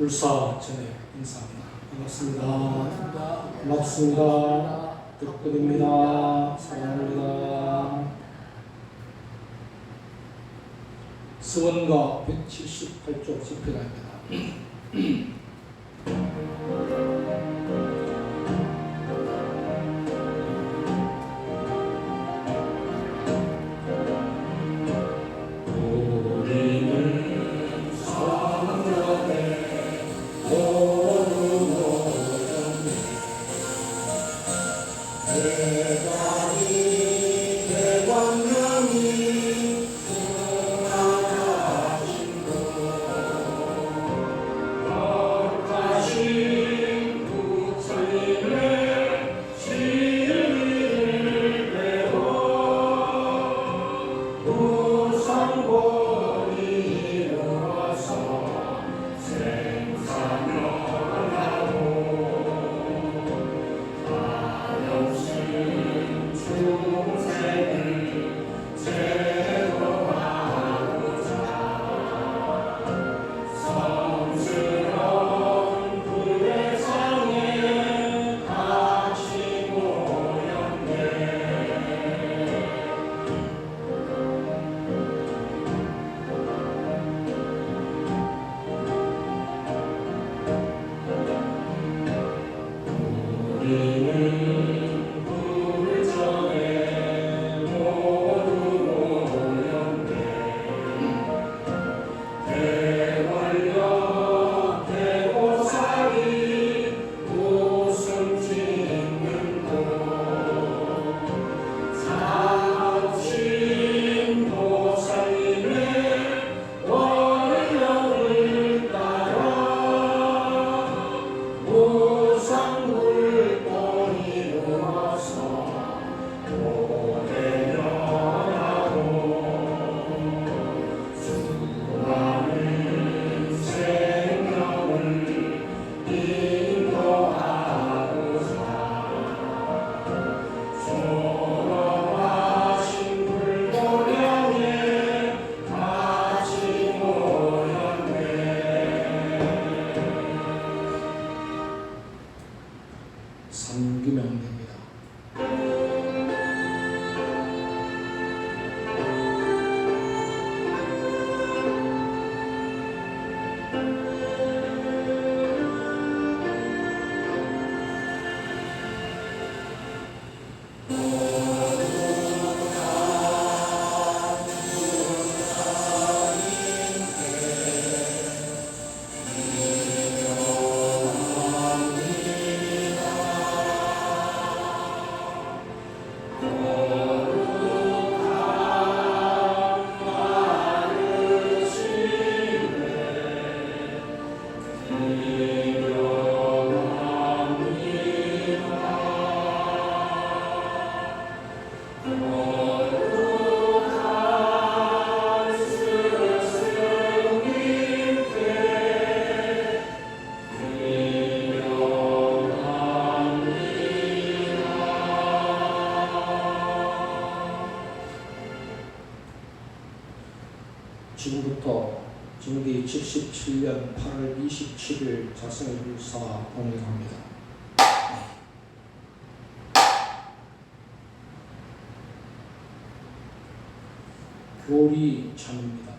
울사 전에 인사합니다. 반갑습니다. 반갑습니다. 덕분입니다. 사랑합니다. 서원가 178쪽 집회가입니다. 삼기명입니다. 지금부터 증기 77년 8월 27일 자성울사 봉행합니다. 교리 찬입니다.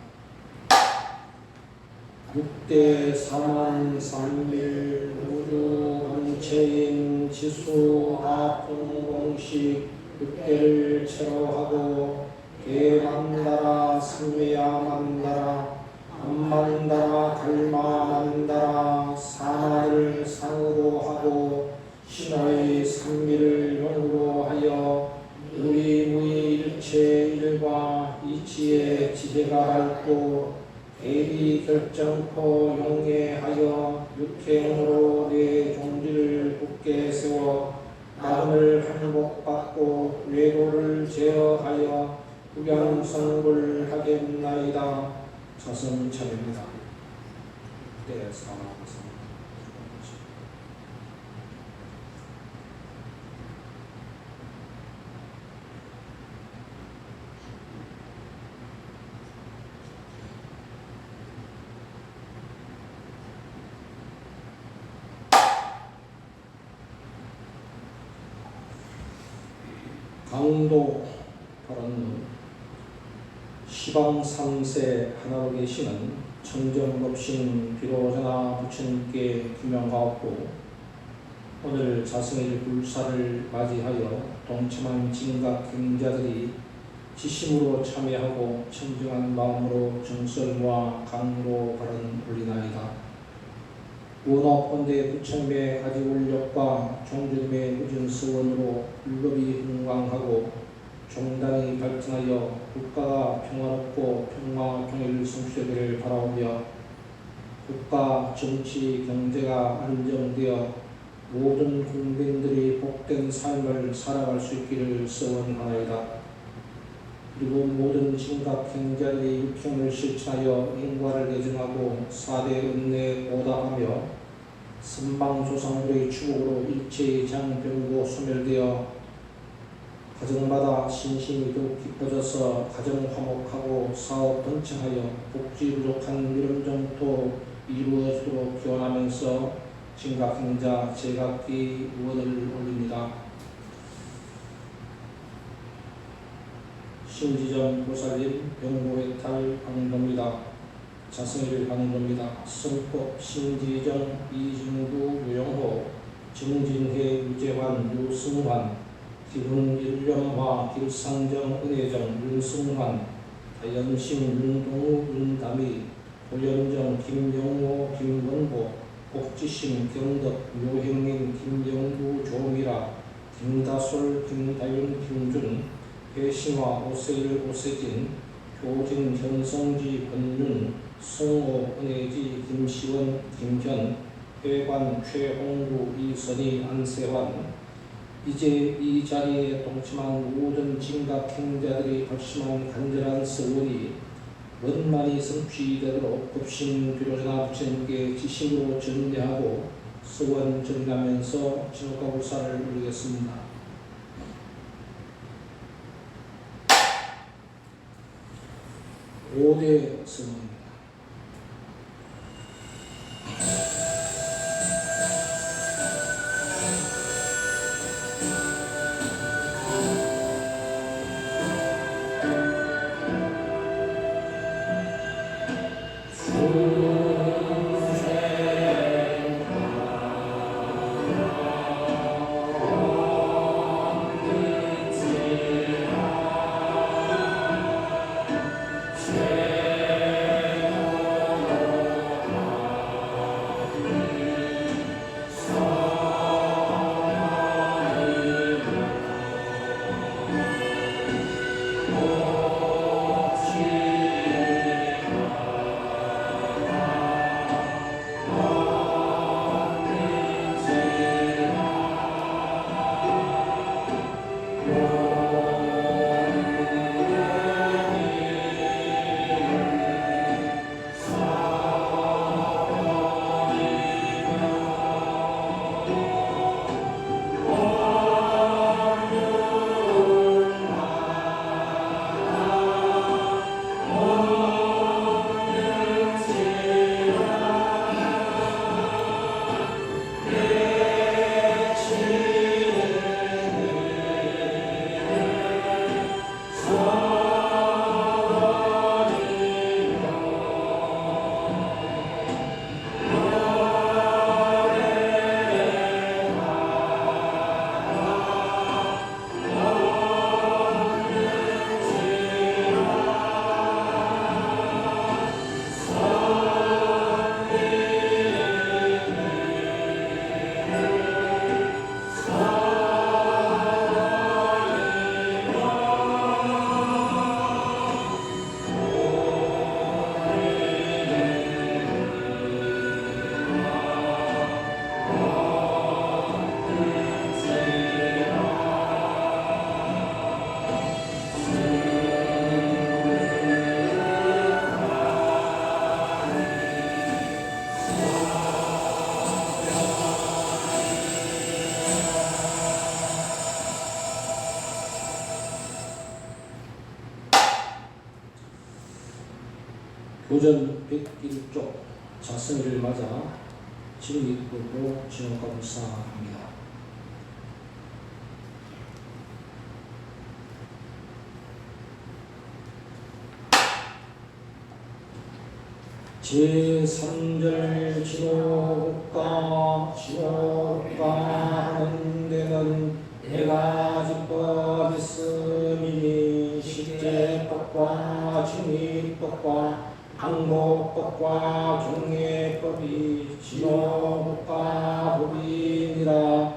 6대 사만 삼밀 우주 원체인 지수 합동공식 6대를 체로하고 개만다라 삼매야 만다라 암만다라 달마 만다라 사마를 상으로 하고 신화의 삼미를 용으로 하여 우리 무의 일체 일과 이치의 지혜가 밝고 대리 결정코 용해하여 육행으로 내 종지를 굳게 세워 나름을 행복받고 외도를 제어하여 구경성불하겠나이다. 자성 차례입니다. 네, 사망하겠습니다. 강도 발언문 시방 3세 하나로 계시는 청정법신 비로자나 부처님께 기명하옵고 오늘 자성일 불사를 맞이하여 동참한 진각행자들이 지심으로 참여하고 청정한 마음으로 정설과 강로 발언 올리나이다. 원업본대 부처님의 가지원력과 종주님의 무진서원으로 율법이 흥왕하고 종단이 발전하여 국가가 평화롭고 평화 통일 성취되기를 바라오며 국가, 정치, 경제가 안정되어 모든 국민들이 복된 삶을 살아갈 수 있기를 소원하나이다. 그리고 모든 진각행자들이 육형을 실천하여 인과를 개정하고 4대 은혜에 보답하며 선방조상들의 축복으로 일체의 장병고 소멸되어 가정마다 신심이 더욱 깊어져서 가정 화목하고 사업 번창하여 복지 부족한 미련정토 이루어지도록 기원하면서 진각행자 제각기 의원을 올립니다. 신지전 보살님 병고해탈 방도입니다. 자성일 방도입니다. 성법 신지정 이진구 유영호 정진회 유재환 유승환 기분 일념화 길상정 은혜정 윤승환 다연심 윤동우 윤담이 고연정 김영호 김원보 복지심 경덕 묘행인 김영구 조미라 김다솔 김다윤 김준 배심화 오세일 오세진 교진 현성지 권윤 송호 은혜지 김시원 김현 회관 최홍구 이선희 안세환 이제 이 자리에 동참한 모든 진각행자들이 결심한 간절한 서원이 원만히 성취되도록 급신 비로자나 부처님께 지심으로 전례하고 서원 전하면서 진옥가불사를 올리겠습니다. 오대 서원입니다. 교전 101쪽 자성일을 맞아 진입으로 진옥가불사합니다. 제3절 진호국가 하는 데는 내가 기뻐 있음이니 십제법과 증의법과 항복법과 경례법이 진호국가 법이니라.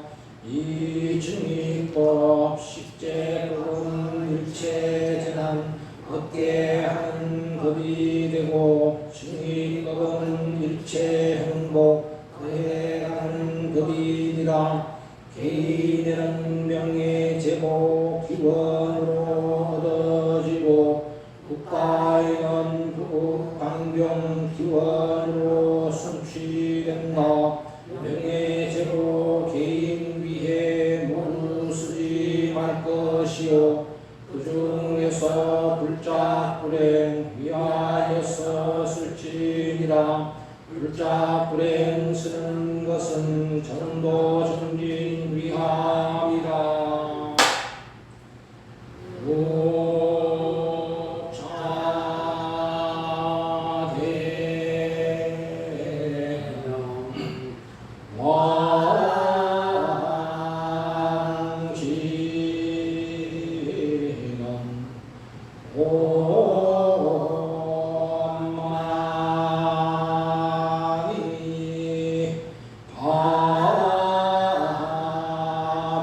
이 증의법 십제법은 일체재난 얻게 하는 법이 되고 증의법은 일체 행복 그해하는 법이니라. 개인에는 명예 제보 기원으로 얻어지고 국가에는 부국 강병 기원으로 성취된다. 명예 제보 개인 위해 모두 쓰지 말 것이요 그 중에서 불자 불행 위하여서 쓸지니라. 불자 불행 쓰는 것은 전도 전진 위함이라.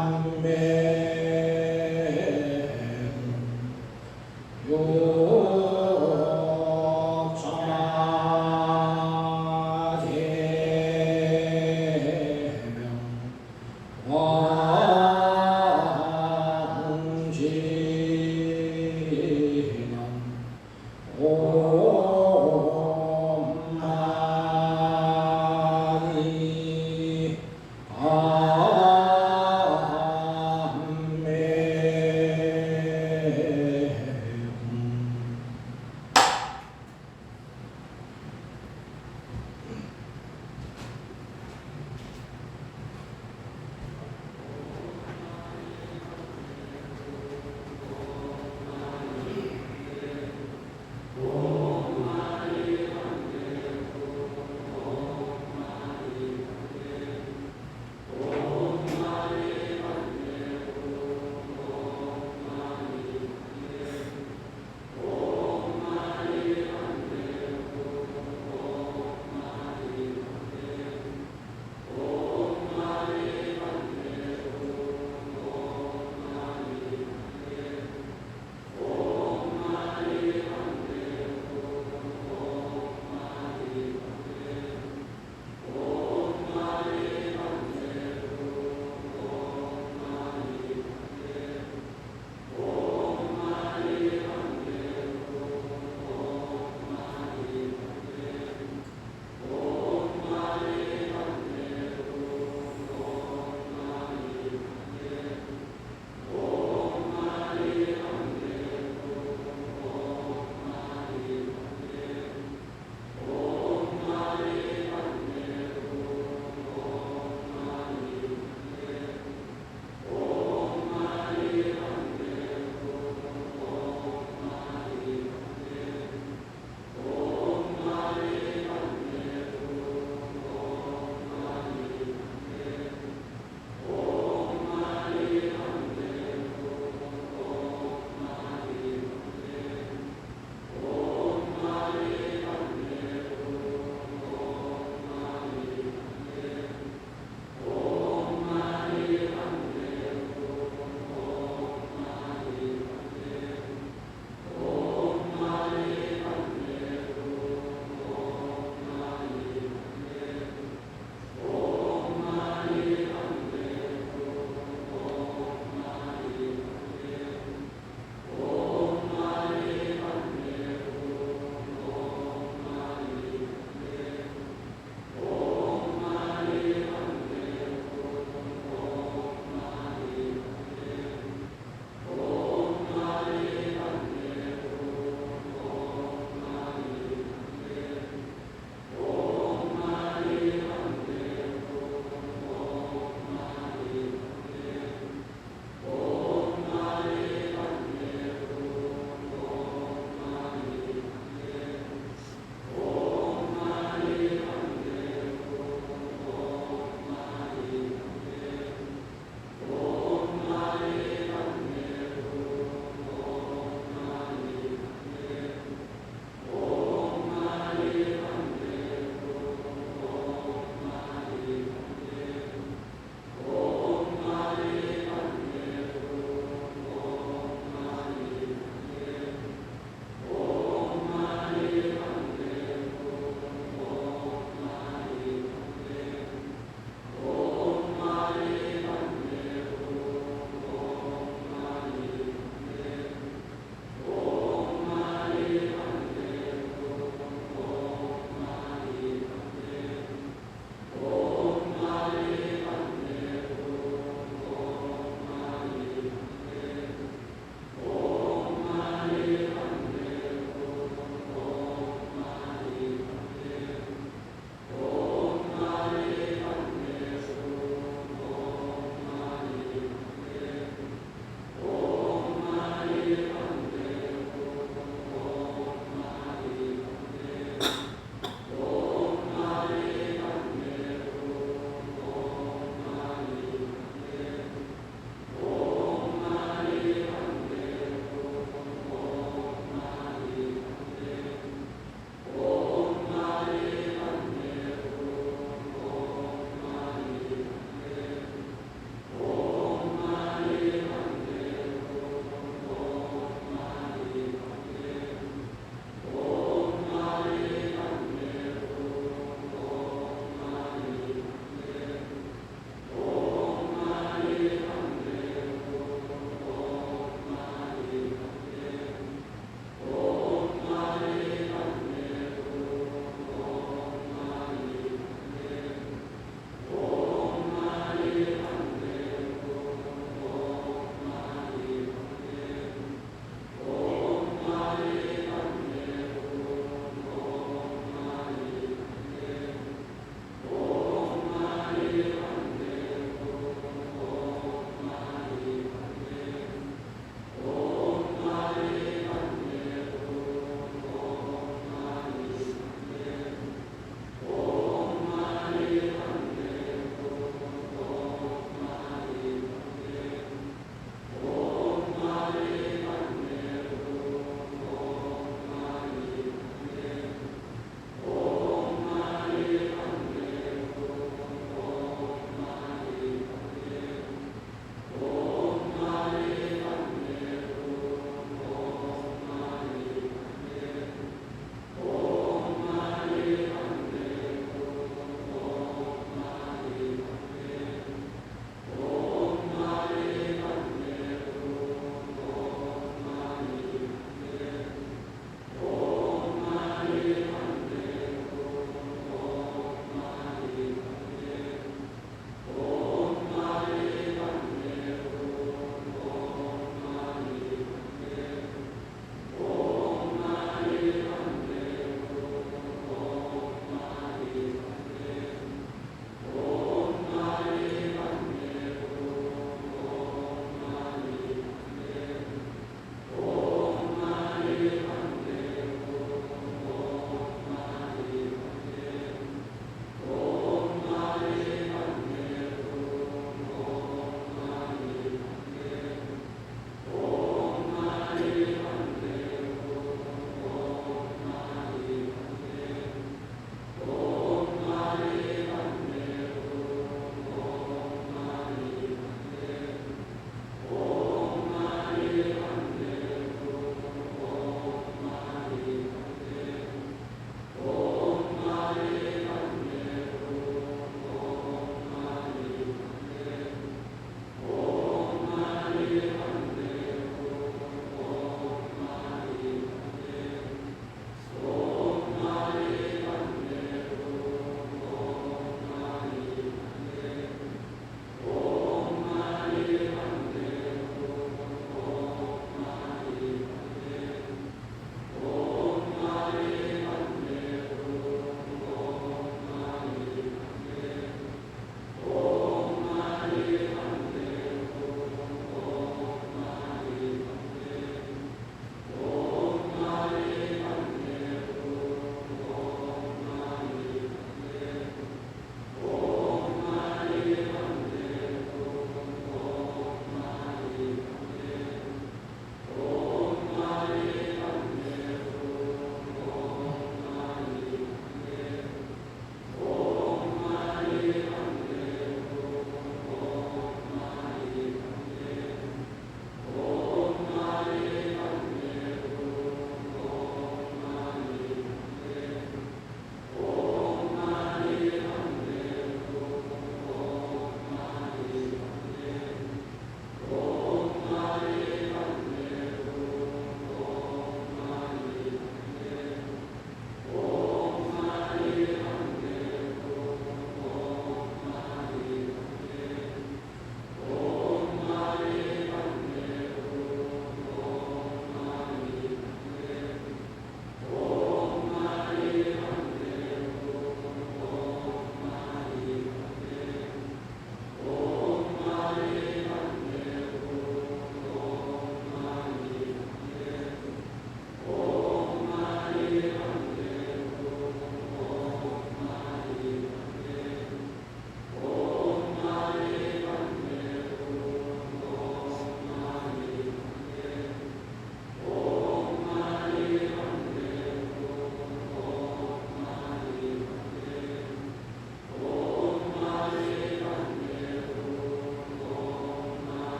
왕지는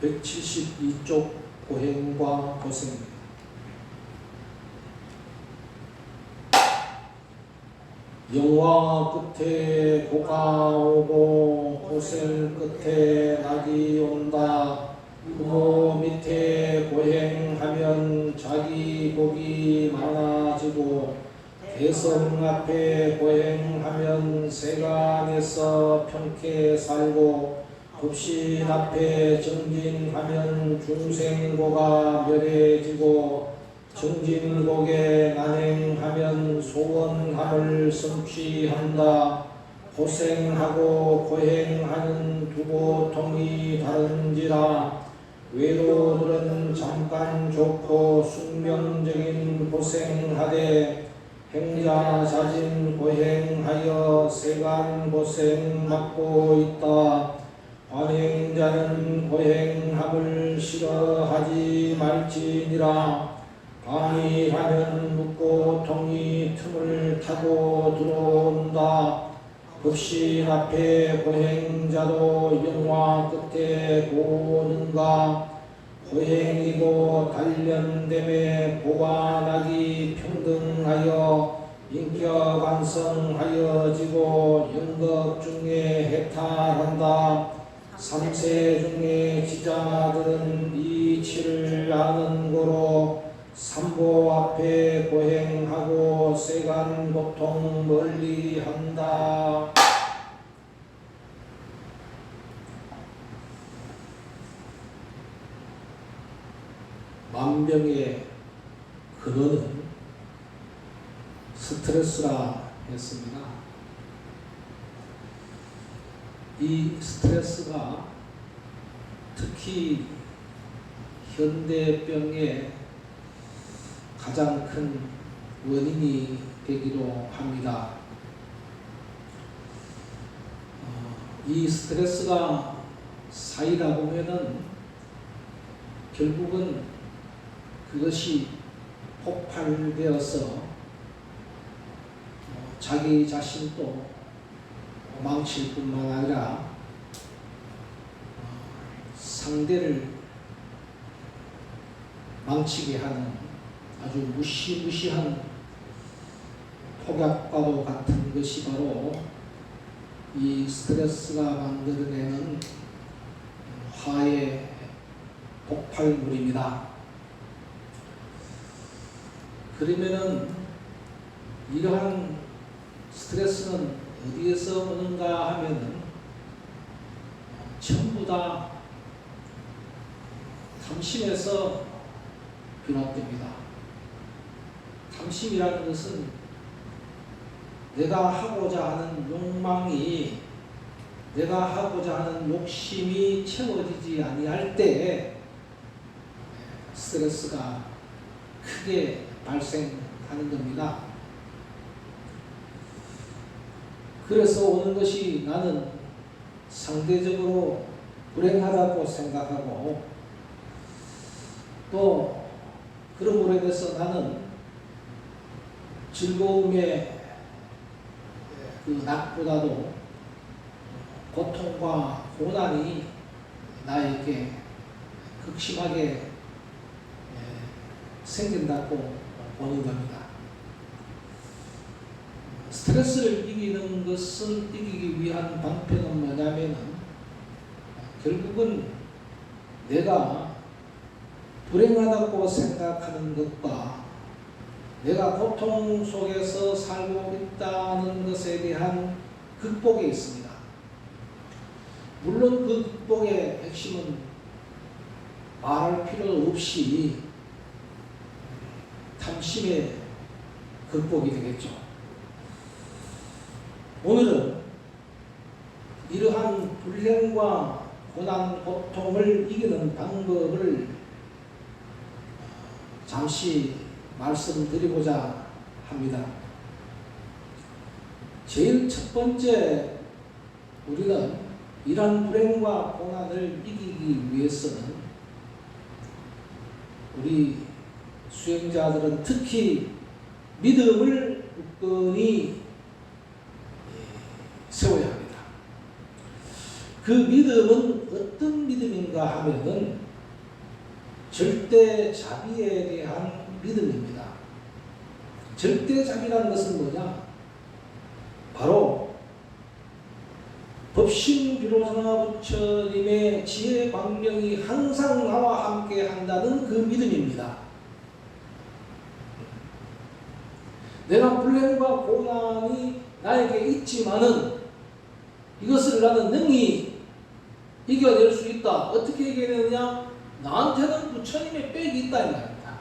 172쪽 고행과 고생입니다. 영화 끝에 고가 오고 고생 끝에 낙이 온다. 부모 밑에 고행하면 자기 복이 많아지고 대성 앞에 고행하면 세간에서 평쾌 살고 급신 앞에 정진하면 중생고가 멸해지고 정진곡에 난행하면 소원함을 성취한다. 고생하고 고행하는 두 고통이 다른지라 외로들은 잠깐 좋고 숙명적인 고생하되 행자자진 고행하여 세간 고생 맡고 있다. 관행자는 고행함을 싫어하지 말지니라. 방이하면 묵고 통이 틈을 타고 들어온다. 급신 앞에 고행자도 영화 끝에 보는가. 고행이고 단련됨에 보관하기 평등하여 인격 완성하여지고 영겁 중에 해탈한다. 삼세 중에 지자들은 이치를 아는 고로 삼보 앞에 고행하고 세간 고통 멀리한다. 만병의 근원은 스트레스라 했습니다. 이 스트레스가 특히 현대병의 가장 큰 원인이 되기도 합니다. 이 스트레스가 쌓이다 보면은 결국은 그것이 폭발되어서 자기 자신도 망칠 뿐만 아니라 상대를 망치게 하는 아주 무시무시한 폭약과도 같은 것이 바로 이 스트레스가 만들어내는 화의 폭발물입니다. 그러면은 이러한 스트레스는 어디에서 오는가 하면은 전부 다 탐심에서 비롯됩니다. 탐심이라는 것은 내가 하고자 하는 욕망이, 내가 하고자 하는 욕심이 채워지지 아니할 때 스트레스가 크게 발생하는 겁니다. 그래서 오는 것이 나는 상대적으로 불행하다고 생각하고 또 그럼으로 인해서 나는 즐거움의 그 낙보다도 고통과 고난이 나에게 극심하게 생긴다고 보는 겁니다. 스트레스를 이기는 것을 이기기 위한 방편은 뭐냐면은 결국은 내가 불행하다고 생각하는 것과 내가 고통 속에서 살고 있다는 것에 대한 극복에 있습니다. 물론 그 극복의 핵심은 말할 필요 없이 탐심의 극복이 되겠죠. 오늘은 이러한 불행과 고난, 고통을 이기는 방법을 잠시 말씀드리고자 합니다. 제일 첫 번째, 우리는 이러한 불행과 고난을 이기기 위해서는 우리 수행자들은 특히 믿음을 굳건히 세워야 합니다. 그 믿음은 어떤 믿음인가 하면은 절대자비에 대한 믿음입니다. 절대자비라는 것은 뭐냐? 바로 법신비로자나 부처님의 지혜 광명이 항상 나와 함께 한다는 그 믿음입니다. 내가 불행과 고난이 나에게 있지만은 이것을 나는 능히 이겨낼 수 있다. 어떻게 이겨내느냐? 나한테는 부처님의 백이 있다 이 말입니다.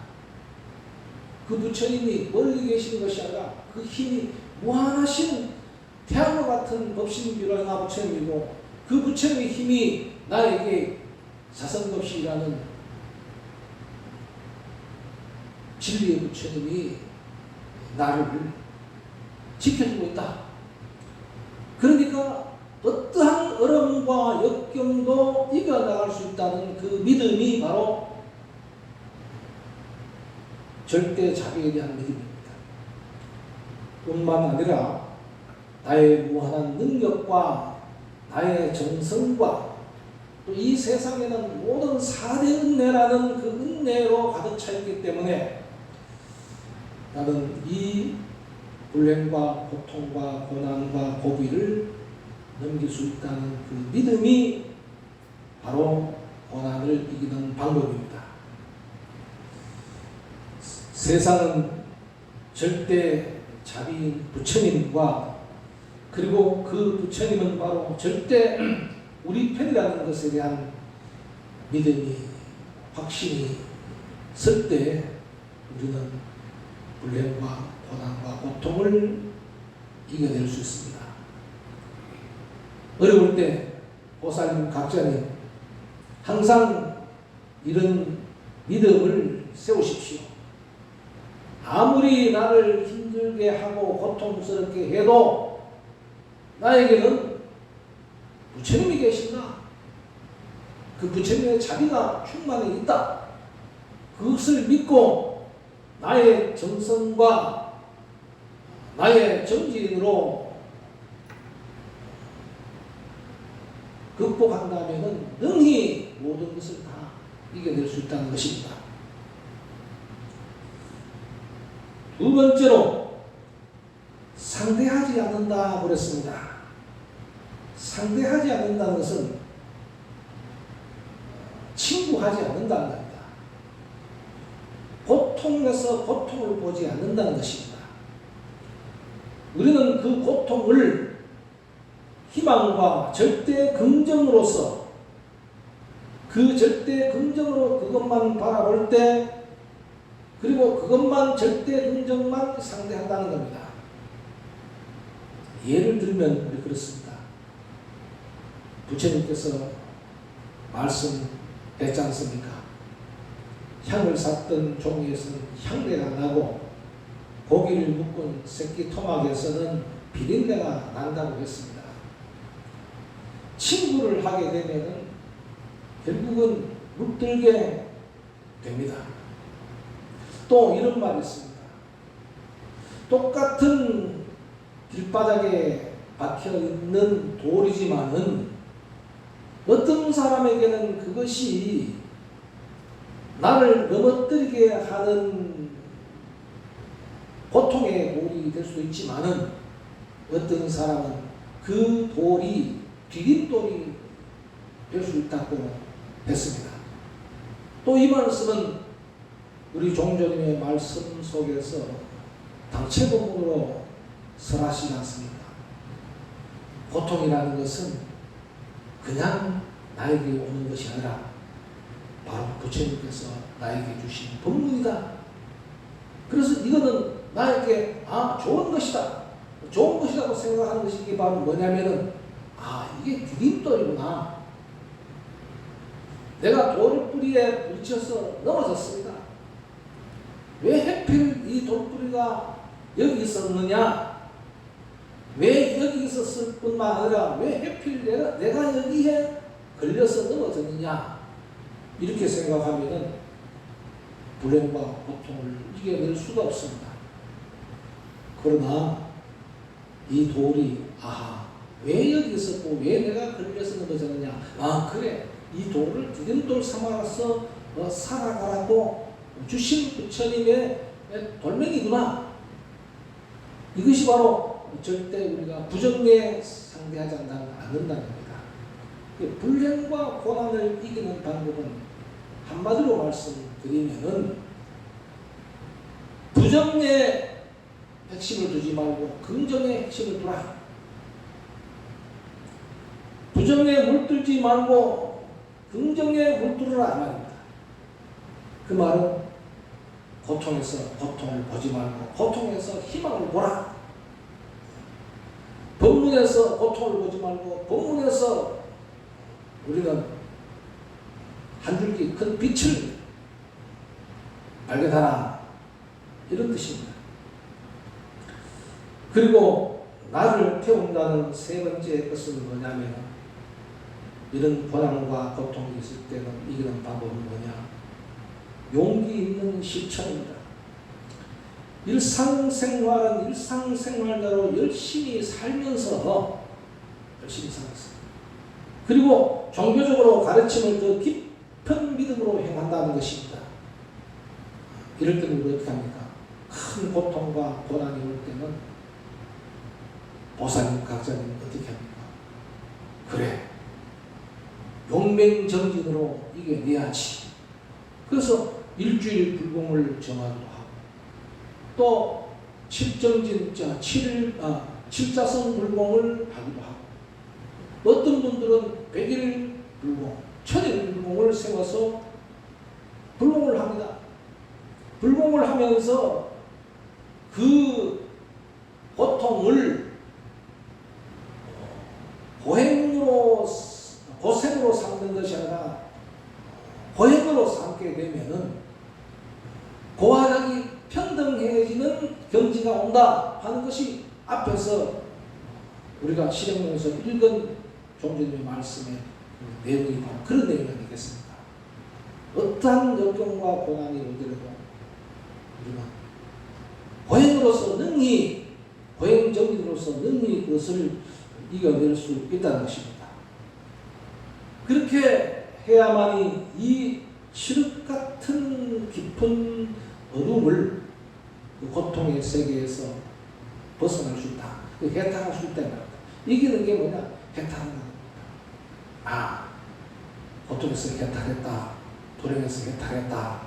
그 부처님이 멀리 계시는 것이 아니라 그 힘이 무한하신 태양과 같은 법신비로자나 부처님이고 그 부처님의 힘이 나에게 자성법시라는 진리의 부처님이 나를 지켜주고 있다. 그러니까 어떠한 어려움과 역경도 이겨나갈 수 있다는 그 믿음이 바로 절대자비에 대한 믿음입니다. 뿐만 아니라 나의 무한한 능력과 나의 정성과 또 이 세상에는 모든 4대 은혜라는 그 은혜로 가득 차 있기 때문에 나는 이 불행과 고통과 고난과 고비를 넘길 수 있다는 그 믿음이 바로 고난을 이기는 방법입니다. 세상은 절대 자비인 부처님과 그리고 그 부처님은 바로 절대 우리 편이라는 것에 대한 믿음이 확신이 설 때 우리는 불행과 고난과 고통을 이겨낼 수 있습니다. 어려울 때 보살님, 각자님 항상 이런 믿음을 세우십시오. 아무리 나를 힘들게 하고 고통스럽게 해도 나에게는 부처님이 계신다. 그 부처님의 자비가 충만히 있다. 그것을 믿고 나의 정성과 나의 정진으로 극복한다면 능히 모든 것을 다 이겨낼 수 있다는 것입니다. 두 번째로 상대하지 않는다 그랬습니다. 상대하지 않는다는 것은 친구하지 않는다는 겁니다. 고통에서 고통을 보지 않는다는 것입니다. 우리는 그 고통을 희망과 절대 긍정으로서 그 절대 긍정으로 그것만 바라볼 때 그리고 그것만 절대 긍정만 상대한다는 겁니다. 예를 들면 우리 그렇습니다. 부처님께서 말씀했지 않습니까? 향을 샀던 종이에서는 향내가 나고 고기를 묶은 새끼 토막에서는 비린내가 난다고 했습니다. 친구를 하게 되면 결국은 물들게 됩니다. 또 이런 말이 있습니다. 똑같은 길바닥에 박혀있는 돌이지만은 어떤 사람에게는 그것이 나를 넘어뜨리게 하는 고통의 돌이 될 수도 있지만은 어떤 사람은 그 돌이 디딤돌이 될 수 있다고 했습니다. 또 이 말씀은 우리 종조님의 말씀 속에서 당체본문으로 설하시지 않습니까? 고통이라는 것은 그냥 나에게 오는 것이 아니라 바로 부처님께서 나에게 주신 법문이다. 그래서 이거는 나에게 좋은 것이다. 좋은 것이라고 생각하는 것이 이게 바로 뭐냐면은 이게 디딤돌이구나. 내가 돌뿌리에 부딪혀서 넘어졌습니다. 왜 하필 이 돌뿌리가 여기 있었느냐? 왜 여기 있었을 뿐만 아니라 왜 하필 내가 여기에 걸려서 넘어졌느냐? 이렇게 생각하면은 불행과 고통을 이겨낼 수가 없습니다. 그러나 이 돌이 왜 여기 있었고 왜 내가 걸려서 넘어졌느냐. 아 그래, 이 돌을 디딤돌 삼아서 살아가라고 주신 부처님의 돌멩이구나. 이것이 바로 절대 우리가 부정에 상대하지 않는다는 겁니다. 불행과 고난을 이기는 방법은 한마디로 말씀드리면은 부정에 핵심을 두지 말고 긍정에 핵심을 두라. 부정에 물들지 말고 긍정에 물들으라 말입니다. 그 말은 고통에서 고통을 보지 말고 고통에서 희망을 보라. 법문에서 고통을 보지 말고 법문에서 우리는 한 줄기 큰 빛을 발견하라. 이런 뜻입니다. 그리고 나를 태운다는 세 번째 것은 뭐냐면, 이런 고난과 고통이 있을 때는 이기는 방법은 뭐냐? 용기 있는 실천입니다. 일상생활은 일상생활대로 열심히 살면서 그리고 종교적으로 가르침을 더 깊은 믿음으로 행한다는 것입니다. 이럴 때는 우리 어떻게 합니까? 큰 고통과 고난이 올 때는 보살님, 각자님 어떻게 합니까? 그래, 용맹정진으로 이겨내야지. 그래서 일주일 불공을 정하기도 하고, 또 칠자성 불공을 하기도 하고, 어떤 분들은 100일 불공, 1000일 불공을 세워서 불공을 합니다. 불공을 하면서 그 고통을 고생으로 삼는 것이 아니라 고행으로 삼게 되면은 고하락이 평등해지는 경지가 온다 하는 것이 앞에서 우리가 실행론에서 읽은 종주님의 말씀의 내용이 바로 그런 내용이 되겠습니다. 어떠한 역경과 고난이 오더라도 우리가 고행으로서 능히, 고행정진으로서 능히 그것을 이겨낼 수 있다는 것입니다. 그렇게 해야만이 이 칠흑 같은 깊은 어둠을, 그 고통의 세계에서 벗어날 수 있다. 해탈할 수 있다. 이기는 게 뭐냐? 해탈하는 겁니다. 아, 고통에서 해탈했다. 불행에서 해탈했다.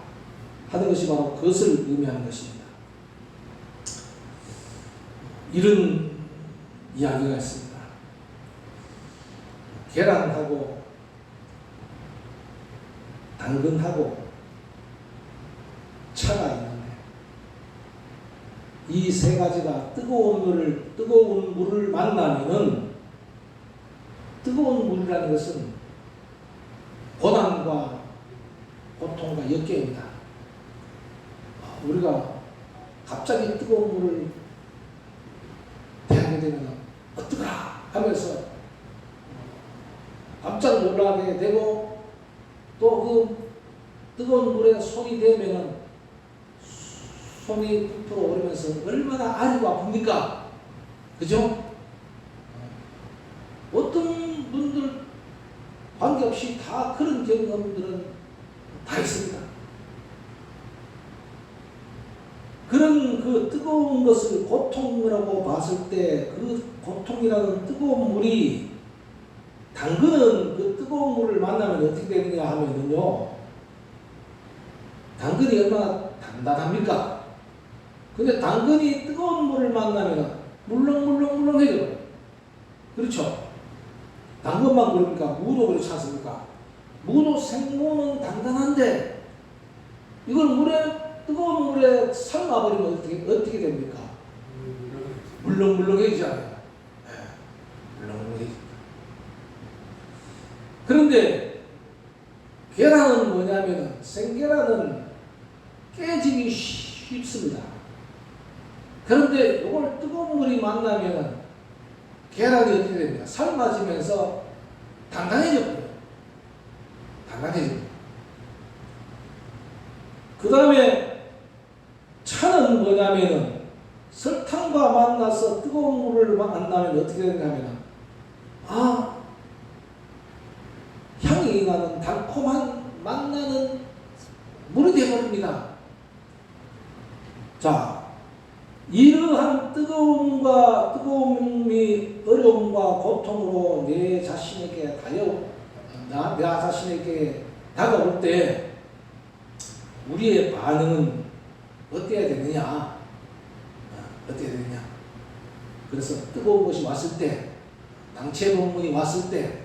하는 것이 바로 그것을 의미하는 것입니다. 이런 이야기가 있습니다. 계란하고 당근하고 차가 있는데, 이 세 가지가 뜨거운 물을 만나면은, 뜨거운 물이라는 것은 고난과 고통과 역경입니다. 우리가 갑자기 뜨거운 물을 대하게 되면 어떡하라 하면서 깜짝 놀라게 되고, 또 그 뜨거운 물에 손이 대면은 손이 부풀어 오르면서 얼마나 아리고 아픕니까? 그죠? 어떤 분들 관계없이 다 그런 경험들은 다 있습니다. 그런 그 뜨거운 것을 고통이라고 봤을 때, 그 고통이라는 뜨거운 물이, 당근은 그 뜨거운 물을 만나면 어떻게 되느냐 하면은요, 당근이 얼마나 단단합니까? 근데 당근이 뜨거운 물을 만나면 물렁물렁해져요. 그렇죠? 당근만 그러니까 무도 그렇지 않습니까? 무도 생무는 단단한데 이걸 뜨거운 물에 삶아버리면 어떻게 됩니까? 물렁물렁해지잖아요. 물렁물렁해집니다. 그런데 계란은 뭐냐면은, 생계란은 깨지기 쉽습니다. 그런데 이걸 뜨거운 물이 만나면은 계란이 어떻게 됩니까? 삶아지면서 단단해져요. 단단해집니다. 그 다음에 차는 뭐냐면은, 설탕과 만나서 뜨거운 물을 만나면 어떻게 되는가 하면 향이 나는 달콤한 맛나는 물이 되어버립니다. 자, 이러한 뜨거움이 어려움과 고통으로 내 자신에게 나 자신에게 다가올 때 우리의 반응은 어때야 되느냐? 어때야 되느냐? 그래서 뜨거운 것이 왔을 때, 낭체 법문이 왔을 때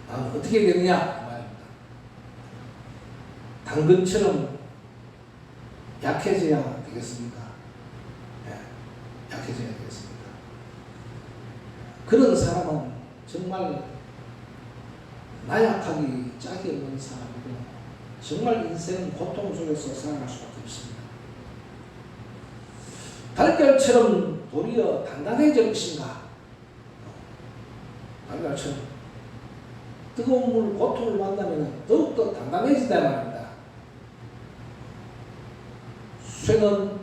나는 어떻게 되느냐? 말입니다. 당근처럼 약해져야 되겠습니까? 약해져야 되겠습니까? 그런 사람은 정말 나약하기 짝이 없는 사람이고 정말 인생은 고통 속에서 살아갈 수밖에 없습니다. 달걀처럼 도리어 단단해질 것인가? 달걀처럼 뜨거운 물, 고통을 만나면 더욱더 단단해진다 말입니다. 쇠는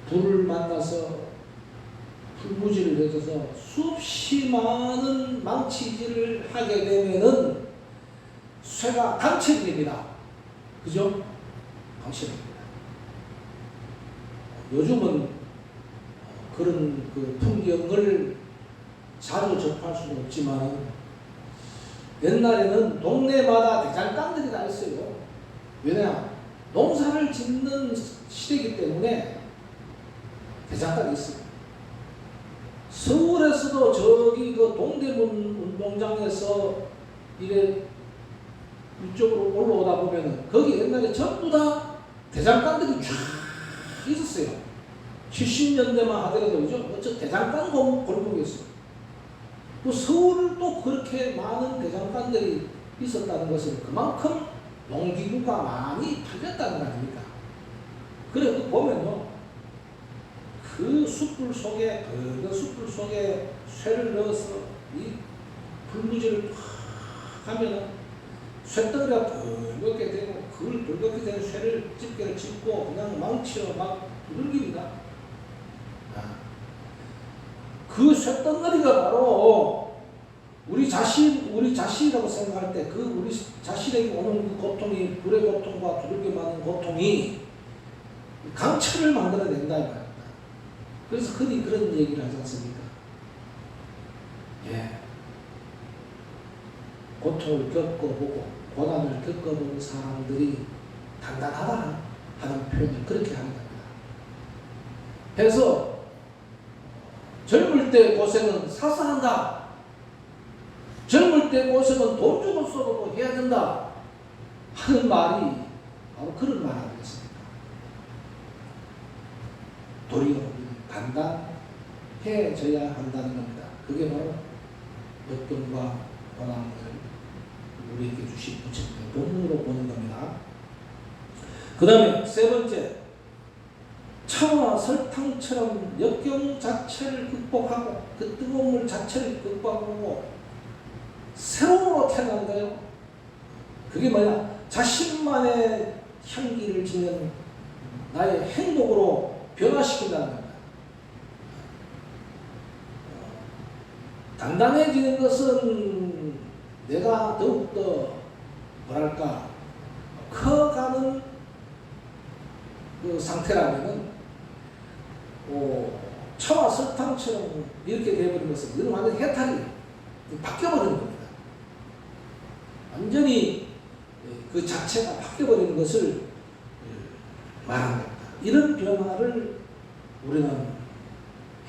불을 만나서 불무질을 해줘서 수없이 많은 망치질을 하게 되면은 쇠가 강철됩니다. 그죠? 강철됩니다. 요즘은 그런 그 풍경을 자주 접할 수는 없지만 옛날에는 동네마다 대장간들이 다 있어요. 왜냐? 농사를 짓는 시대이기 때문에 대장간이 있어요. 서울에서도 저기 그 동대문 운동장에서 이래 이쪽으로 올라오다 보면은 거기 옛날에 전부 다 대장간들이 쭉 있었어요. 70년대만 하더라도 그죠? 저 대장간 골목이었어요. 또 서울도 그렇게 많은 대장간들이 있었다는 것은 그만큼 농기구가 많이 팔렸다는 거 아닙니까? 그래, 그 보면요. 그 숯불 속에, 쇠를 넣어서 이 불무지를 팍 하면은 쇳덩이가 붉게 되고, 그 붉게 된 쇠를 집게를 짚고 그냥 망치로 막 두들깁니다. 그 쇳덩어리가 바로 우리 자신이라고 생각할 때 그 우리 자신에게 오는 그 고통이, 불의 고통과 두들겨 맞는 고통이 강철을 만들어낸다 이 말입니다. 그래서 흔히 그런 얘기를 하지 않습니까? 예. 고통을 겪어보고 고난을 겪어본 사람들이 단단하다 하는 표현을 그렇게 하는 겁니다. 그래서 젊을 때 고생은 사서 한다. 젊을 때 고생은 돈 주고 써도 해야 된다 하는 말이 바로 그런 말 아니겠습니까? 도리어 단단해져야 한다는 겁니다. 그게 바로 역경과 고난을 우리에게 주신 부처님의 본문으로 보는 겁니다. 그 다음에 세 번째, 차와 설탕처럼 역경 자체를 극복하고 그 뜨거운 물 자체를 극복하고 새로운 태어나는 거예요. 그게 뭐냐? 자신만의 향기를 지닌 나의 행복으로 변화시킨다는 겁니다. 단단해지는 것은 내가 더욱더 뭐랄까 커가는 그 상태라면은 차와 설탕처럼 이렇게 되어버린 것은 이건 완전 해탈이 바뀌어버리는 겁니다. 완전히 그 자체가 바뀌어버리는 것을 말하는 겁니다. 이런 변화를 우리는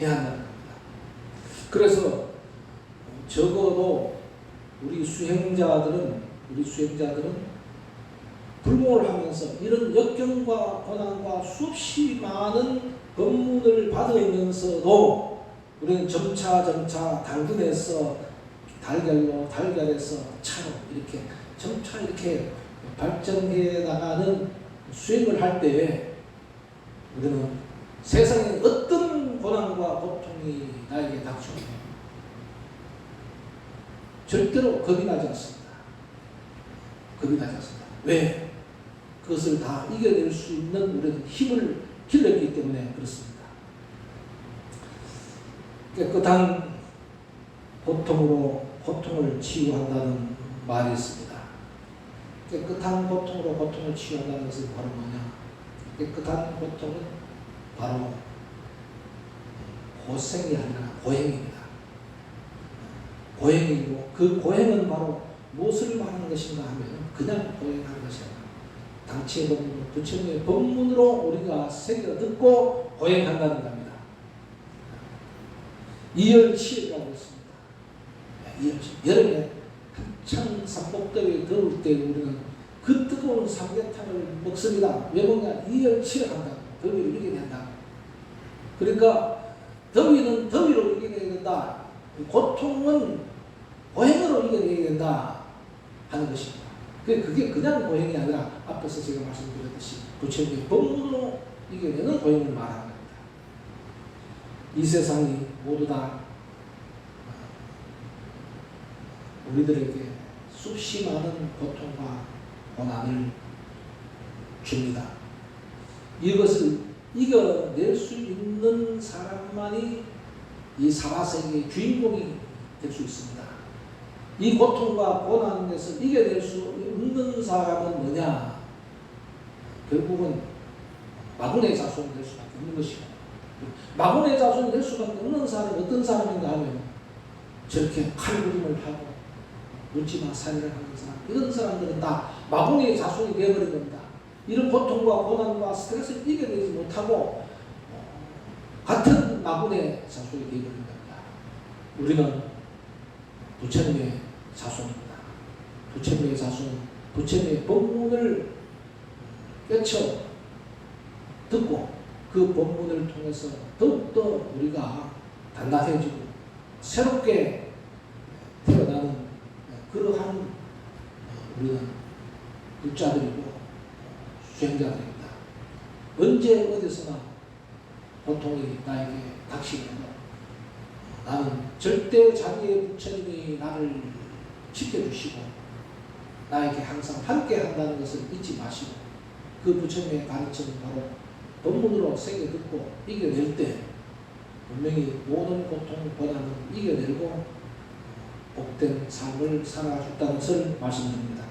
해야 한다는 겁니다. 그래서 적어도 우리 수행자들은 불공을 하면서 이런 역경과 고난과 수없이 많은 법문을 받으면서도 우리는 점차 당근에서 달걀에서 차로 이렇게 점차 이렇게 발전해 나가는 수행을 할 때 우리는 세상에 어떤 고난과 고통이 나에게 닥쳐도 절대로 겁이 나지 않습니다. 왜? 그것을 다 이겨낼 수 있는 우리는 힘을 길렀기 때문에 그렇습니다. 깨끗한 고통으로 고통을 치유한다는 말이 있습니다. 깨끗한 고통으로 고통을 치유한다는 것은 바로 뭐냐? 깨끗한 고통은 바로 고생이 아니라 고행입니다. 고행이고 그 고행은 바로 무엇을 말하는 것인가 하면 그냥 고행하는 것이 아니라 당치의 법문, 부처님의 법문으로 우리가 새겨 듣고 고행한다는 겁니다. 이열치열이라고 했습니다. 이열치열. 여름에 한창 삼복더위 더울 때 우리는 그 뜨거운 삼계탕을 먹습니다. 왜 먹냐? 이열치열한다. 더위를 이겨낸다. 그러니까 더위는 더위로 이겨내야 된다. 고통은 고행으로 이겨내야 된다 하는 것입니다. 그게 그냥 고행이 아니라 앞에서 제가 말씀드렸듯이 부처님의 법문으로 이겨내는 고행을 말하는 겁니다. 이 세상이 모두 다 우리들에게 수없이 많은 고통과 고난을 줍니다. 이것을 이겨낼 수 있는 사람만이 이 사바세계의 주인공이 될 수 있습니다. 이 고통과 고난에서 이겨낼 수 없는 사람은 뭐냐? 결국은 마군의 자손이 될 수밖에 없는 것이고, 마군의 자손이 될 수밖에 없는 사람은 어떤 사람인가 하면 저렇게 칼부림을 하고 묻지마 살이를 하는 사람, 이런 사람들은 다 마군의 자손이 되어버린 겁니다. 이런 고통과 고난과 스트레스를 이겨내지 못하고 같은 마군의 자손이 되어버린 겁니다. 우리는 부처님의 자손입니다. 부처님의 자손은 부처님의 법문을 꿰쳐 듣고 그 법문을 통해서 더욱더 우리가 단단해지고 새롭게 태어나는 그러한 우리는 불자들이고 수행자들입니다. 언제 어디서나 고통이 나에게 닥치면 나는 절대 자기의 부처님이 나를 지켜주시고 나에게 항상 함께 한다는 것을 잊지 마시고 그 부처님의 가르침을 바로 법문으로 새겨 듣고 이겨낼 때 분명히 모든 고통, 고난을 이겨내고 복된 삶을 살아가셨다는 것을 말씀드립니다.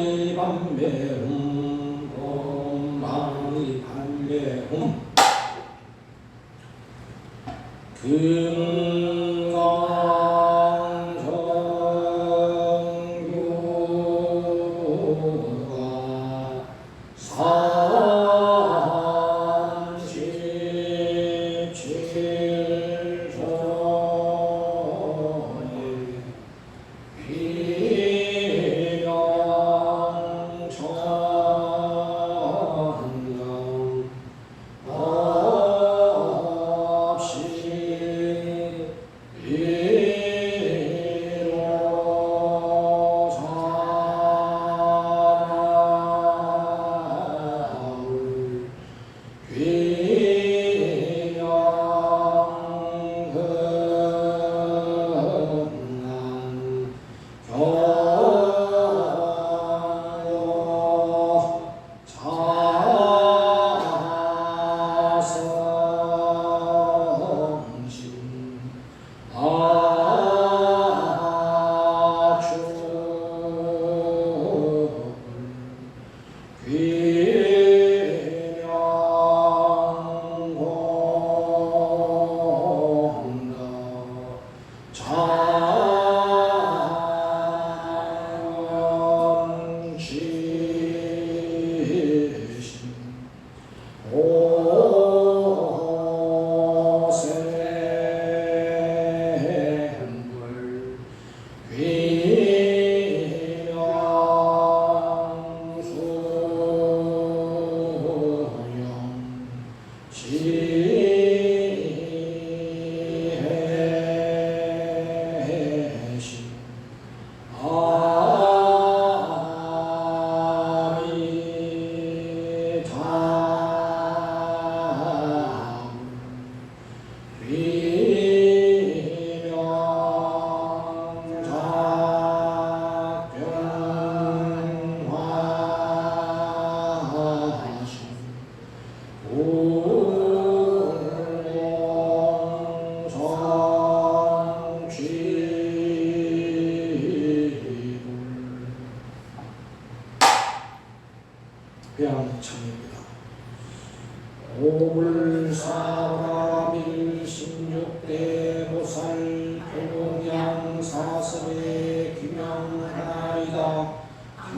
마니 밤매홈 옴 마니 밤매홈 금강정교가 배양청입니다. 오물사과밀 16대 보살 교양 사섭의 귀명하나이다.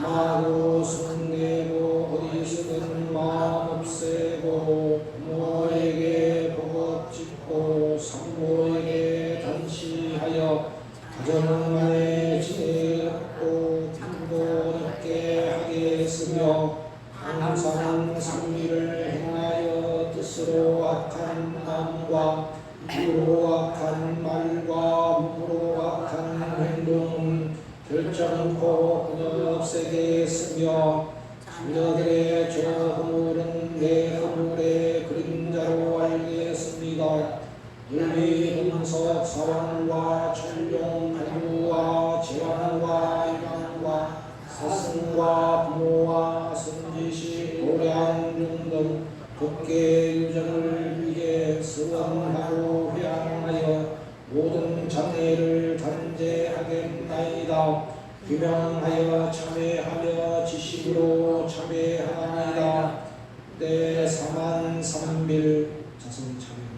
마고 성내고 어디서든 마음 없애고 부모에게 복업짓고 산모에게 단시하여 가정만에 지내고 빈도 늦게 하겠으며 항상 상미를 행하여 뜻으로 악한 마음과 입으로 악한 말과 몸으로 악한 행동은 결정코 끊어 없애겠으며 자녀들의 저 허물은 내 허물의 그림자로 알겠습니다. 윤리 분석 사왕과 천룡 부부와 제왕과 이방과 사승과 부모와 선지시 도량중 등 법계 유전을 위해 서원하고 회양하여 모든 장애를 단죄하겠나이다. 규명하여 참회하며 지식으로 참회하나이다. 때 사만삼빌 자성 참회입니다.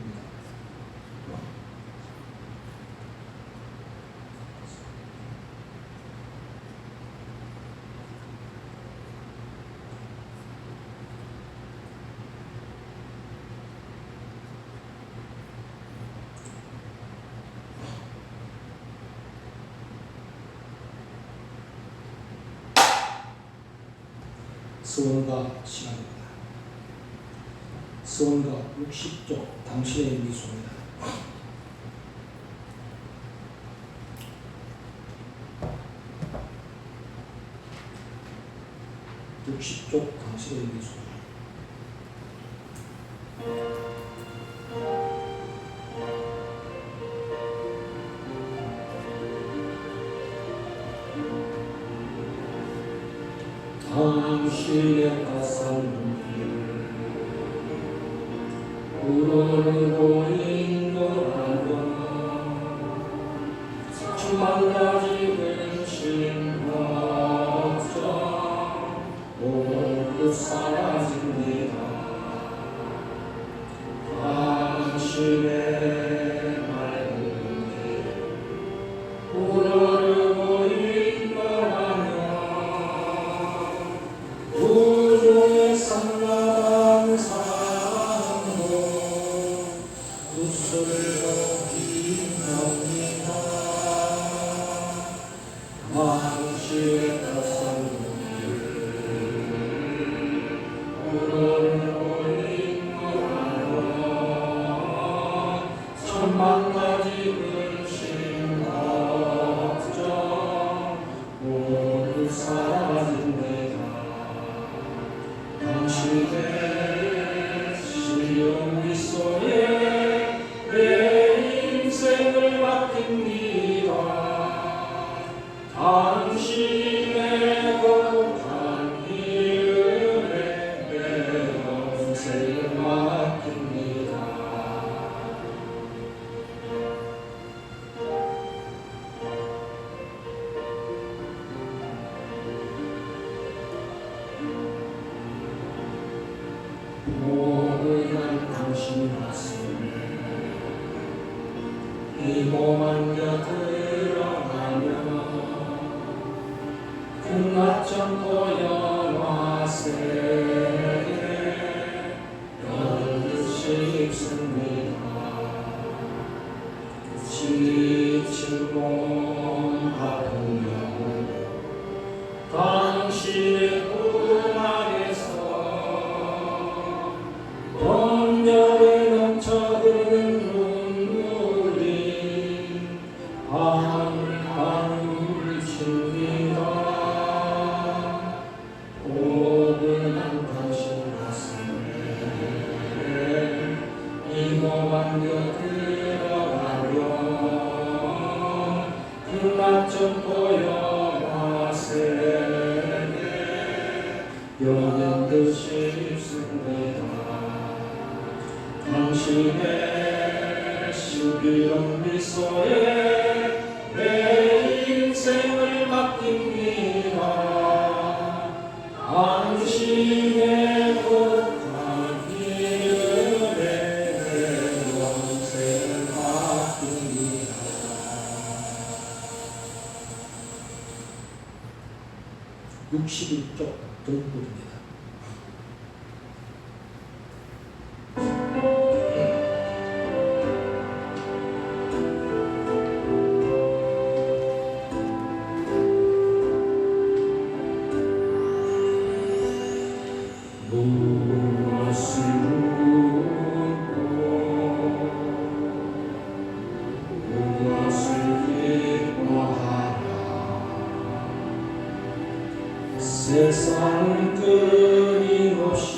서원가 시간입니다. 서원가 60쪽 당신의 미소입니다. (60쪽) 당신의 미소. 당신의 가슴길 울고 인도하며 천만 가지 근심 걱정 모두 사라집니다. 당신의 말씀이 우러르고 인도하며 우주의 상남한 사랑으로 구슬로 빛납니다. 당신의 천만 가지 근심 걱정 모두 사라집니다. 당신의 시험 미소에 내 인생을 맡깁니다. 당신의 거룩한 이름에 내 영생을 맡깁니다. 모든 당신 말씀을 이 몸 안겨 들어가며 금화점 보여와세에 연듯이 입습니다. 지친 몸 아픈 영 당신의 꿈 안에서 번영에 넘쳐 흐르는 눈물이 방울 칩니다. 오분한 당신 가슴에 이 몸 안겨 들어가며 금화점 보여와세에 여는 듯이 입습니다. 당신의 신비로운 미소에 내 인생을 맡깁니다. 당신의 거룩한 이름에 내 영생을 맡깁니다. 61쪽 등불입니다. 무엇을 묻고 무엇을 기뻐하랴. 세상은 끊임없이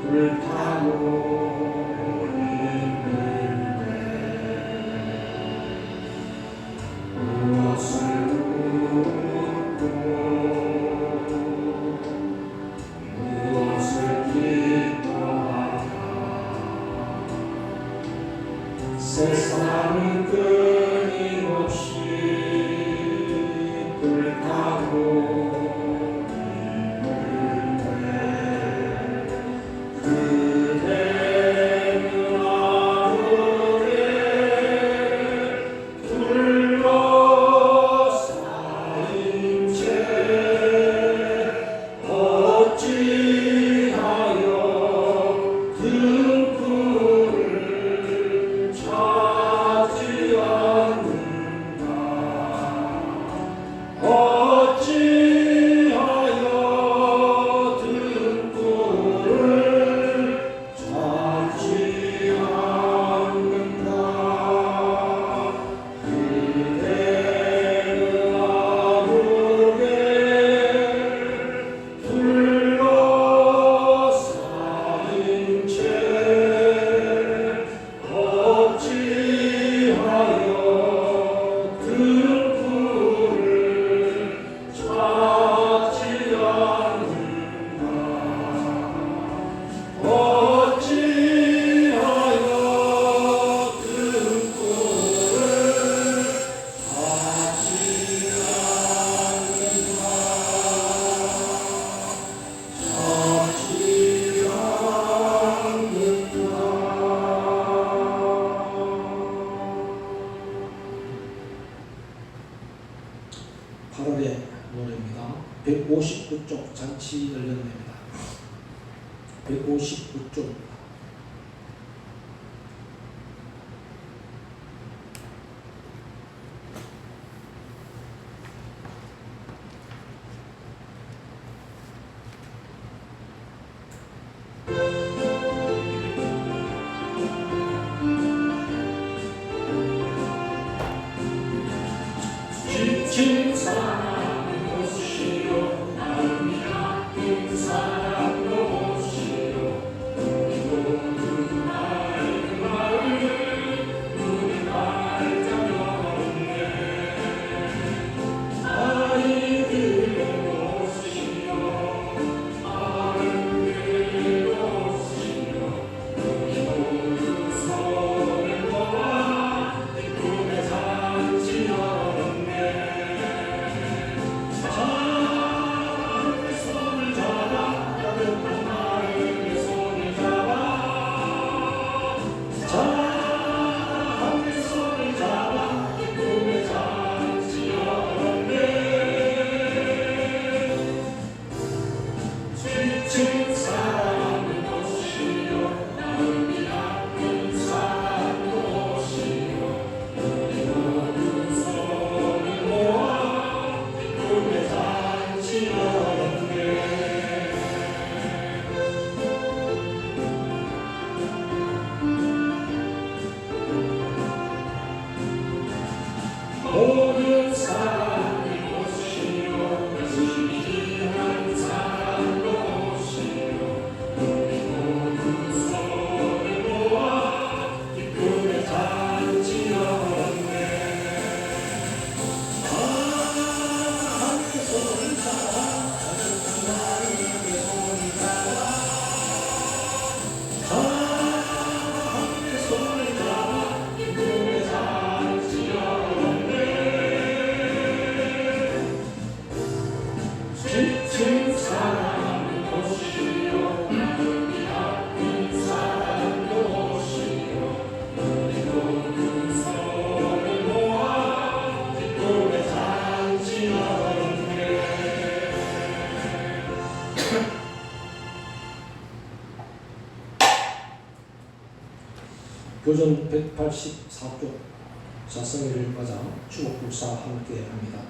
불타고 있는데 무엇을 묻고 무엇을 기뻐하랴. 세상은 끊임없이 불타고 있는데 그대는 아무개 둘러싸인 채 어찌하여 등불을 찾지 않는가. 어찌하여 등불을 찾지 않는가. 그대는 아무개 둘러싸인 채 어찌하여 등불을 8월의 노래입니다. 159쪽 잔치 연령입니다. 159쪽. 지친 사랑도 오시오 마음이 아픈 사랑도 오시오 모든 맑은 마을 눈이 활짝 열었네 아이들도 오시오 어른들도 오시오 우리 모두 손을 모아 이 꿈의 잔치 열었네 지친 사랑은 오시오 마음이 아픈 사랑도 오시오 우리 모두 손을 모아 꿈의 잔치 열었네 모든 사랑이 오시오 지키는 사랑도 오시오 우리 모두 손을 모아 기쁨의 잔치 열었네 함께 손을 잡아 함께 손을 잡아 함께 손을 잡아 기쁨의 잔치 열었네 지친 사랑은 오시오 마음이 아픈 사랑도 오시오 우리 모두 손을 모아 기쁨의 잔치 열었네 교전 184쪽 자성이를 가장 추목불사 함께 합니다.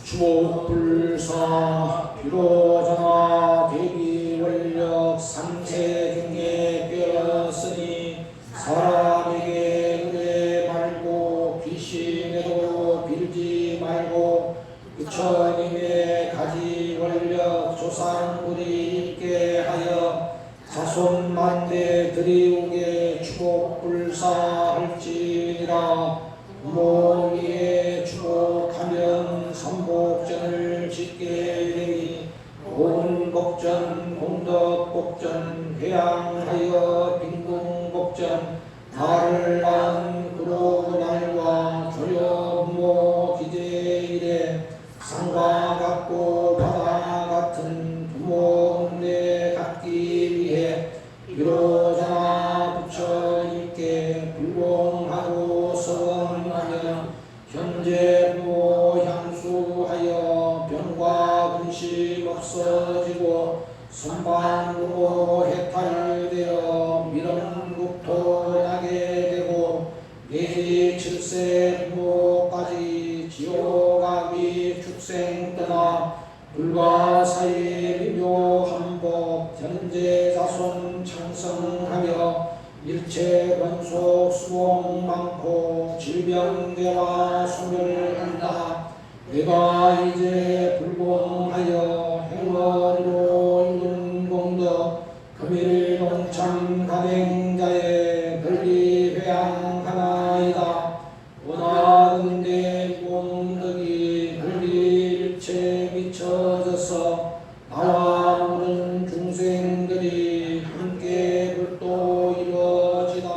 추목불사 비로자나 대기원력 삼세경에 빼었으니 사람에게 그래 말고 귀신에도 빌지 말고 부처님의 가지원력 조상불이 있게 하여 자손만대 드리우게 추목불사할지니라. 모위에 추목하면 삼복전을 짓게 되니 고운복전, 공덕복전, 회양하여 빈궁복전, 달을 낳은 구로날과 조여부모 기재일에 산과 같고 바다 같은 부모 은혜 갖기 위해 비로자나 부처님께 불공하고 서원하여 현재 부모 향수하여 병과 근심 없어지고 선반부모 해탈되어 미련국토 나게 되고 내지 7세 부모까지 지옥아비 축생 떠나 불가사의 미묘한법 현재 자손 창성하며 일체 권속 수공 많고 질병대와 소멸한다. 내가 이제 불공하여 행원으로 이룬 공덕 금일농참 간행자의 널리 회양하나이다. 원하는데 공덕이 널리 일체 미쳐져서 나와 모든 중생들이 함께 불도 이루어지다.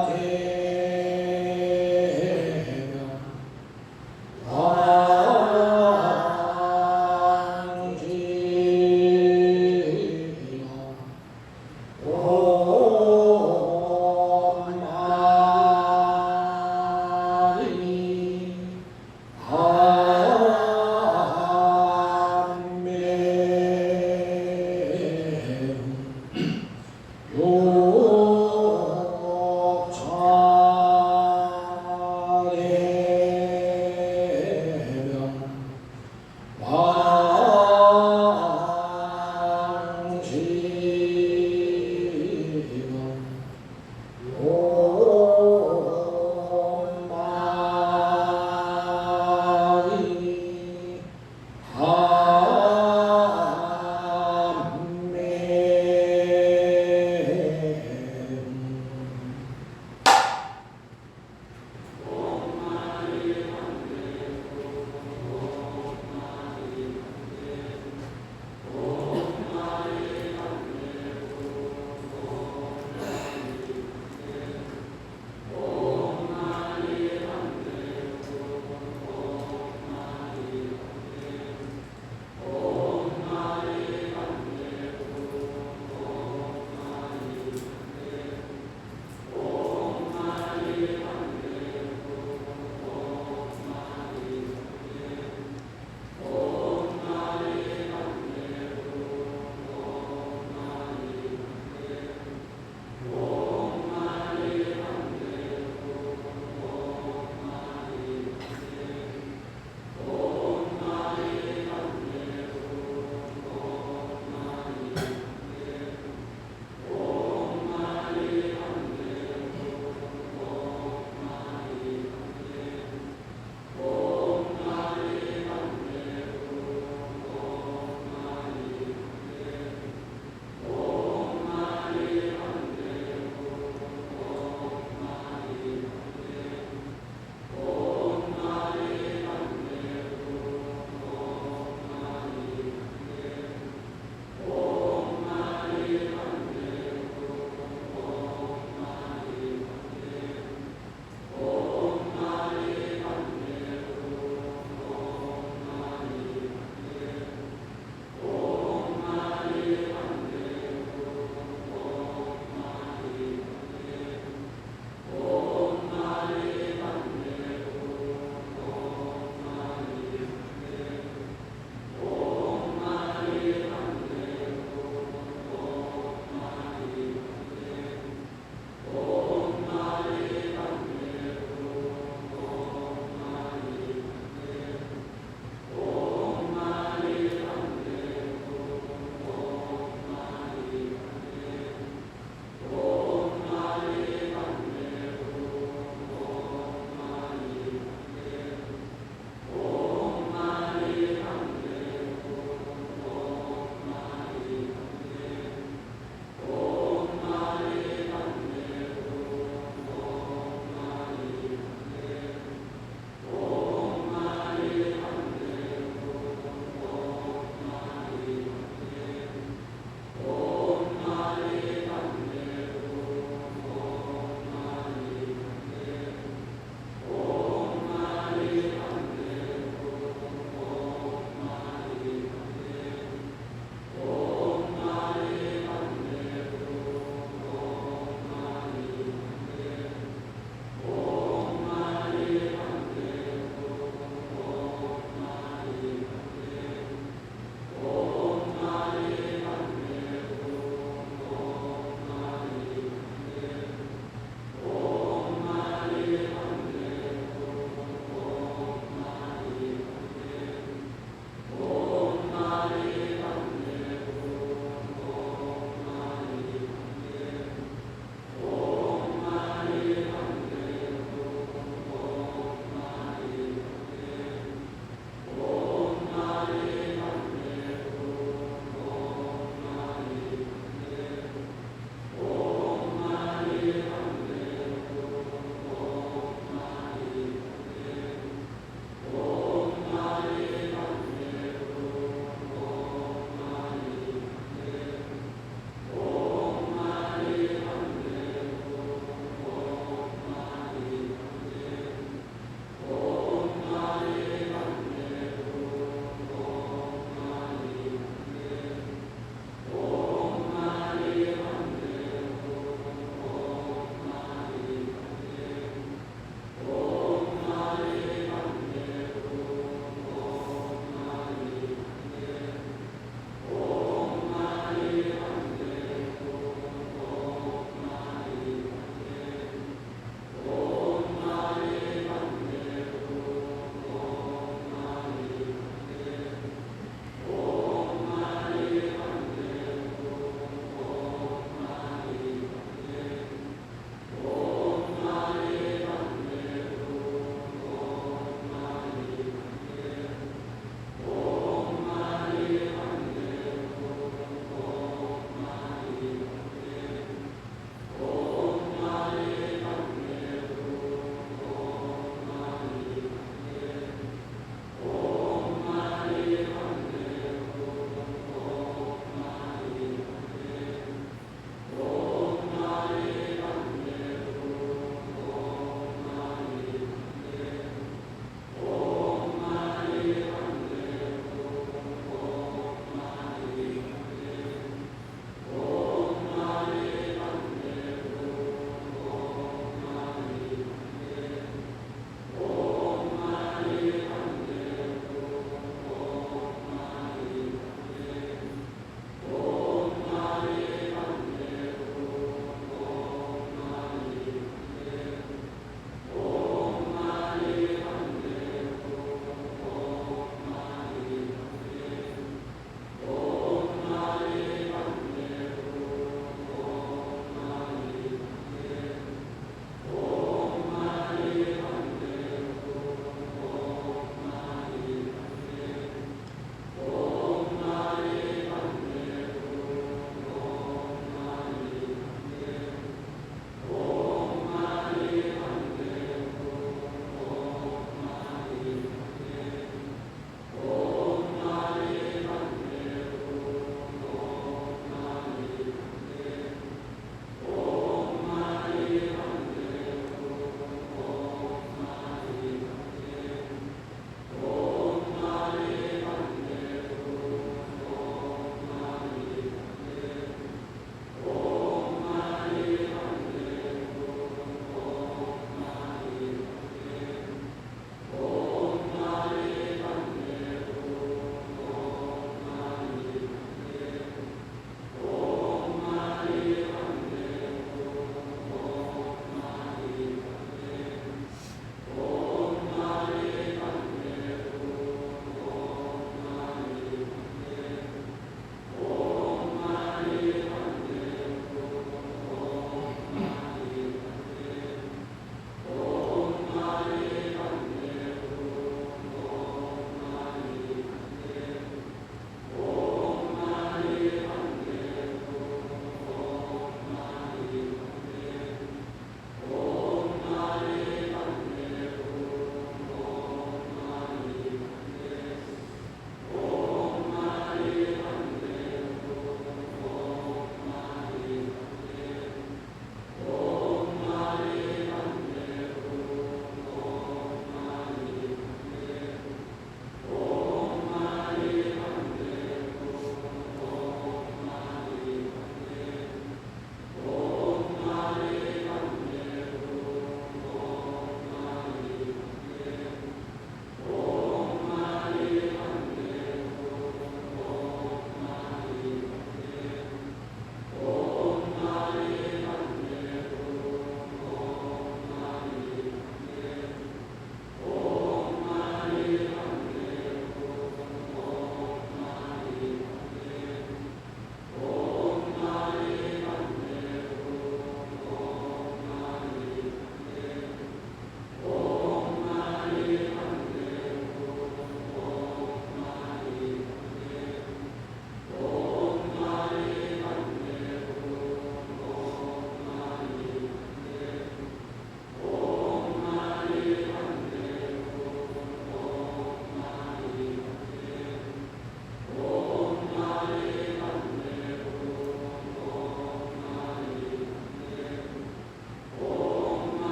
옥차대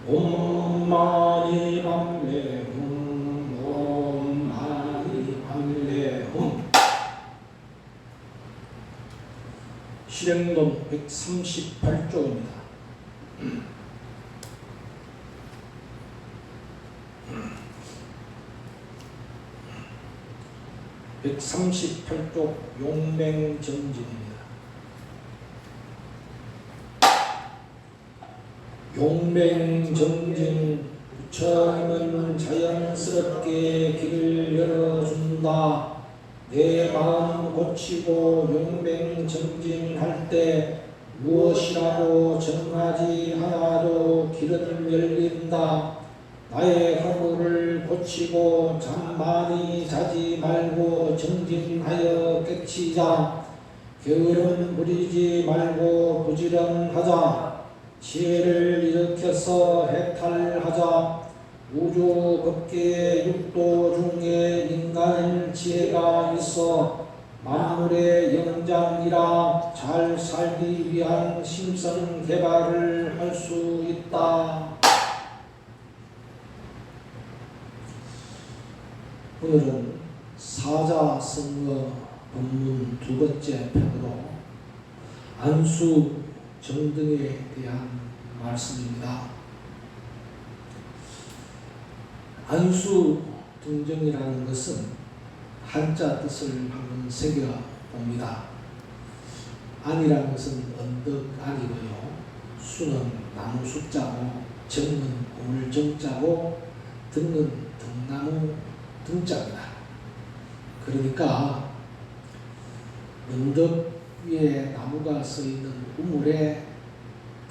옴 마니 밤매 옴 마니 밤매 실행론 138조입니다. (138조) 용맹정진입니다. 용맹정진 부처님은 자연스럽게 길을 열어준다. 내 마음 고치고 용맹정진할 때 무엇이라도 정하지 않아도 길은 열린다. 나의 허물을 고치고 잠 많이 자지 말고 정진하여 깨치자. 게으름 부리지 말고 부지런하자. 지혜를 일으켜서 해탈하자. 우주 법계의 육도 중에 인간은 지혜가 있어 만물의 영장이라 잘 살기 위한 심성 개발을 할 수 있다. 오늘은 사자성어 본문 두 번째 편으로 안수 정등에 대한 말씀입니다. 안수 등정이라는 것은 한자 뜻을 한번 새겨봅니다. 안이라는 것은 언덕 안이고요. 수는 나무 숫자고, 정은 우물정자고, 등은 등나무 등자입니다. 그러니까 언덕 위에 나무가 서 있는 우물에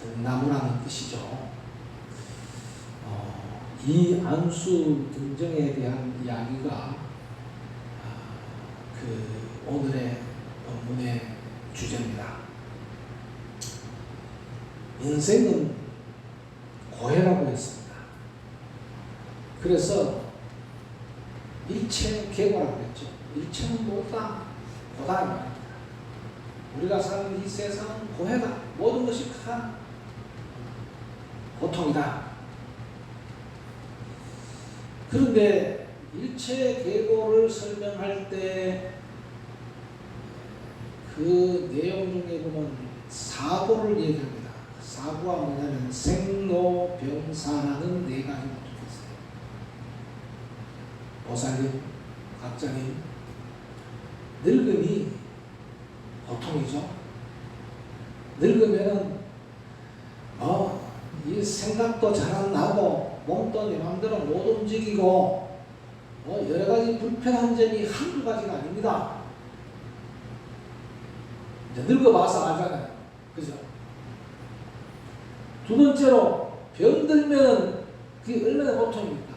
등나무라는 뜻이죠. 이 안수 등정에 대한 이야기가 오늘의 본문의 주제입니다. 인생은 고해라고 했습니다. 그래서 일체 계고라고 했죠. 일체는 뭐다? 고다. 우리가 사는 이 세상은 고해다. 모든 것이 다 고통이다. 그런데 일체 계고를 설명할 때 그 내용 중에 보면 사고를 얘기합니다. 사고가 뭐냐면 생로병사라는 네 가지가 붙어있어요. 보살님, 각자님, 늙음이 고통이죠. 늙으면은 이 생각도 잘 안 나고 몸도 내 마음대로 못 움직이고 여러 가지 불편한 점이 한두 가지가 아닙니다. 이제 늙어봐서 알잖아요. 그죠? 두 번째로 병들면 그게 얼마나 고통입니까?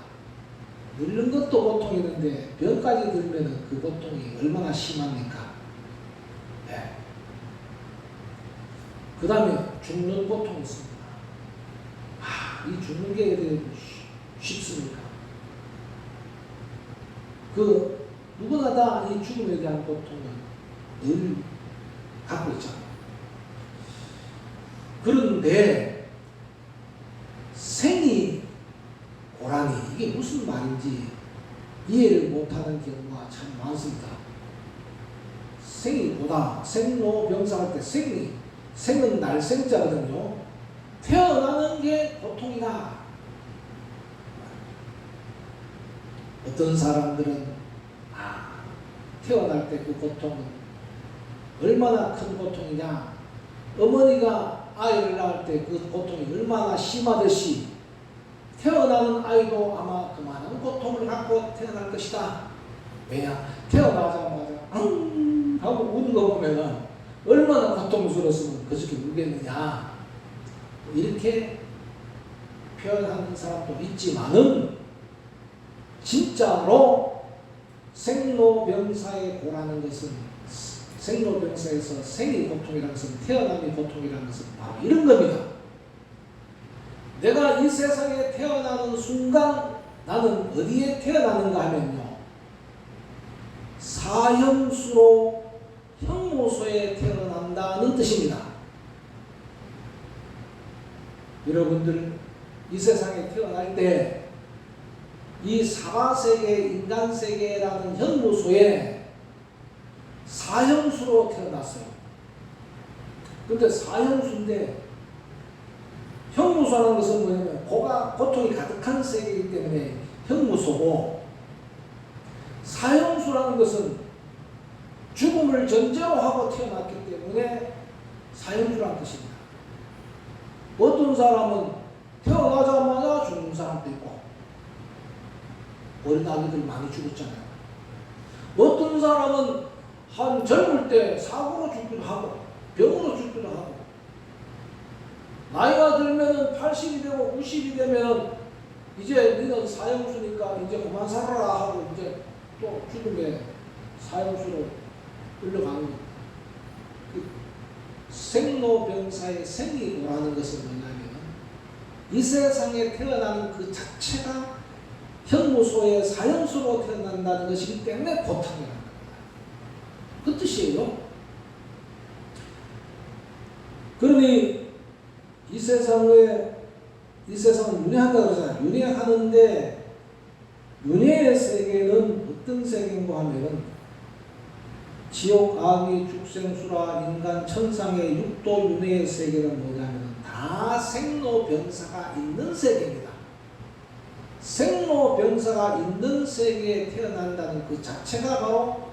늙는 것도 고통이는데 병까지 들면 그 고통이 얼마나 심합니까? 네. 그 다음에 죽는 고통이 있습니다. 이 죽는 게 쉽습니까? 누구나 다 이 죽음에 대한 고통은 늘 갖고 있잖아요. 그런데 생이 고라니 이게 무슨 말인지 이해를 못하는 경우가 참 많습니다. 생이 고다, 생로병사할 때 생은 날생자거든요. 태어나는 게 고통이다. 어떤 사람들은 태어날 때 그 고통은 얼마나 큰 고통이냐. 어머니가 아이를 낳을 때 그 고통이 얼마나 심하듯이 태어나는 아이도 아마 그만한 고통을 갖고 태어날 것이다. 왜냐? 태어나자마자 하고 우는 거 보면은 얼마나 고통스러웠으면 그저께 울겠느냐. 이렇게 표현하는 사람도 있지만은 진짜로 생로병사의 고라는 것은 생로병사에서 생이 고통이라는 것은 태어남이 고통이라는 것은 바로 이런 겁니다. 내가 이 세상에 태어나는 순간 나는 어디에 태어나는가 하면요. 사형수로 형무소에 태어난다는 뜻입니다. 여러분들 이 세상에 태어날 때 이 사바세계 인간세계라는 현무소에 사형수로 태어났어요. 근데 사형수인데 형무소라는 것은 뭐냐면 고통이 가득한 세계이기 때문에 형무소고, 사형수라는 것은 죽음을 전제로 하고 태어났기 때문에 사형수라는 뜻입니다. 어떤 사람은 태어나자마자 죽는 사람도 있고, 어린 아기들 많이 죽었잖아요. 어떤 사람은 한 젊을 때 사고로 죽기도 하고 병으로 죽기도 하고, 나이가 들면은 80이 되고 90이 되면은 이제 너는 사형수니까 이제 그만 살아라 하고 이제 또 죽음의 사형수로 끌려가는 겁니다. 그 생로병사의 생이라는 것은 뭐냐면 이 세상에 태어나는 그 자체가 형무소의 사형수로 태어난다는 것이기 때문에 고통이라는 겁니다. 그 뜻이에요. 그러니 이 세상은 윤회한다 그러잖아요. 윤회하는데 윤회의 세계는 어떤 세계인가 하면은 지옥, 아귀, 죽생수라, 인간, 천상의 육도 윤회의 세계는 뭐냐면 다 생로병사가 있는 세계입니다. 생로병사가 있는 세계에 태어난다는 그 자체가 바로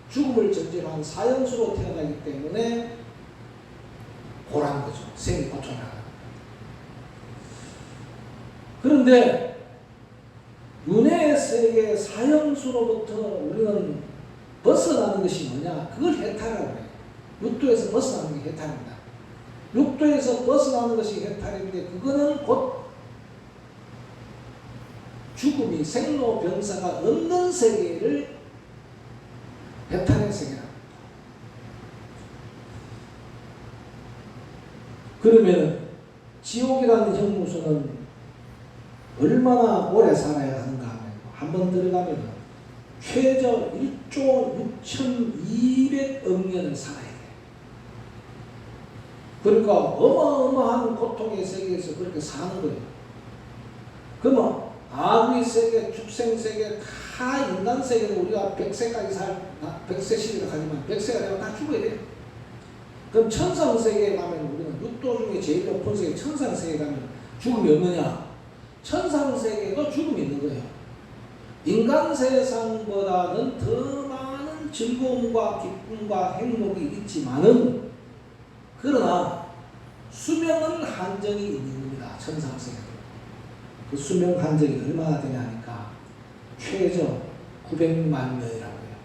죽음을 전제로 한 사형수로 태어나기 때문에 고란 거죠. 생이 고통이라는. 그런데 윤회의 세계 사형수로부터 우리는 벗어나는 것이 뭐냐? 그걸 해탈이라고 해요. 육도에서 벗어나는 게 해탈입니다. 육도에서 벗어나는 것이 해탈인데 그거는 곧 죽음이 생로병사가 없는 세계를 해탈의 세계라. 그러면 지옥이라는 형무소는 얼마나 오래 살아야 하는가 하면 한 번 들어가면 최저 1조 6,200억 년을 살아야 돼. 그러니까 어마어마한 고통의 세계에서 그렇게 사는 거예요. 그러면 아귀 세계, 죽생 세계, 다 인간 세계는 우리가 100세까지 100세 시대를 가지만 100세가 되면 다 죽어야 돼요. 그럼 천상 세계에 가면 우리는 육도 중에 제일 높은 세계 천상 세계에 가면 죽음이 없느냐? 천상 세계도 죽음이 있는 거예요. 인간 세상보다는 더 많은 즐거움과 기쁨과 행복이 있지만은 그러나 수명은 한정이 있는 겁니다. 천상 세계. 그 수명 한정이 얼마나 되냐 하니까 최저 900만 년이라고 해요.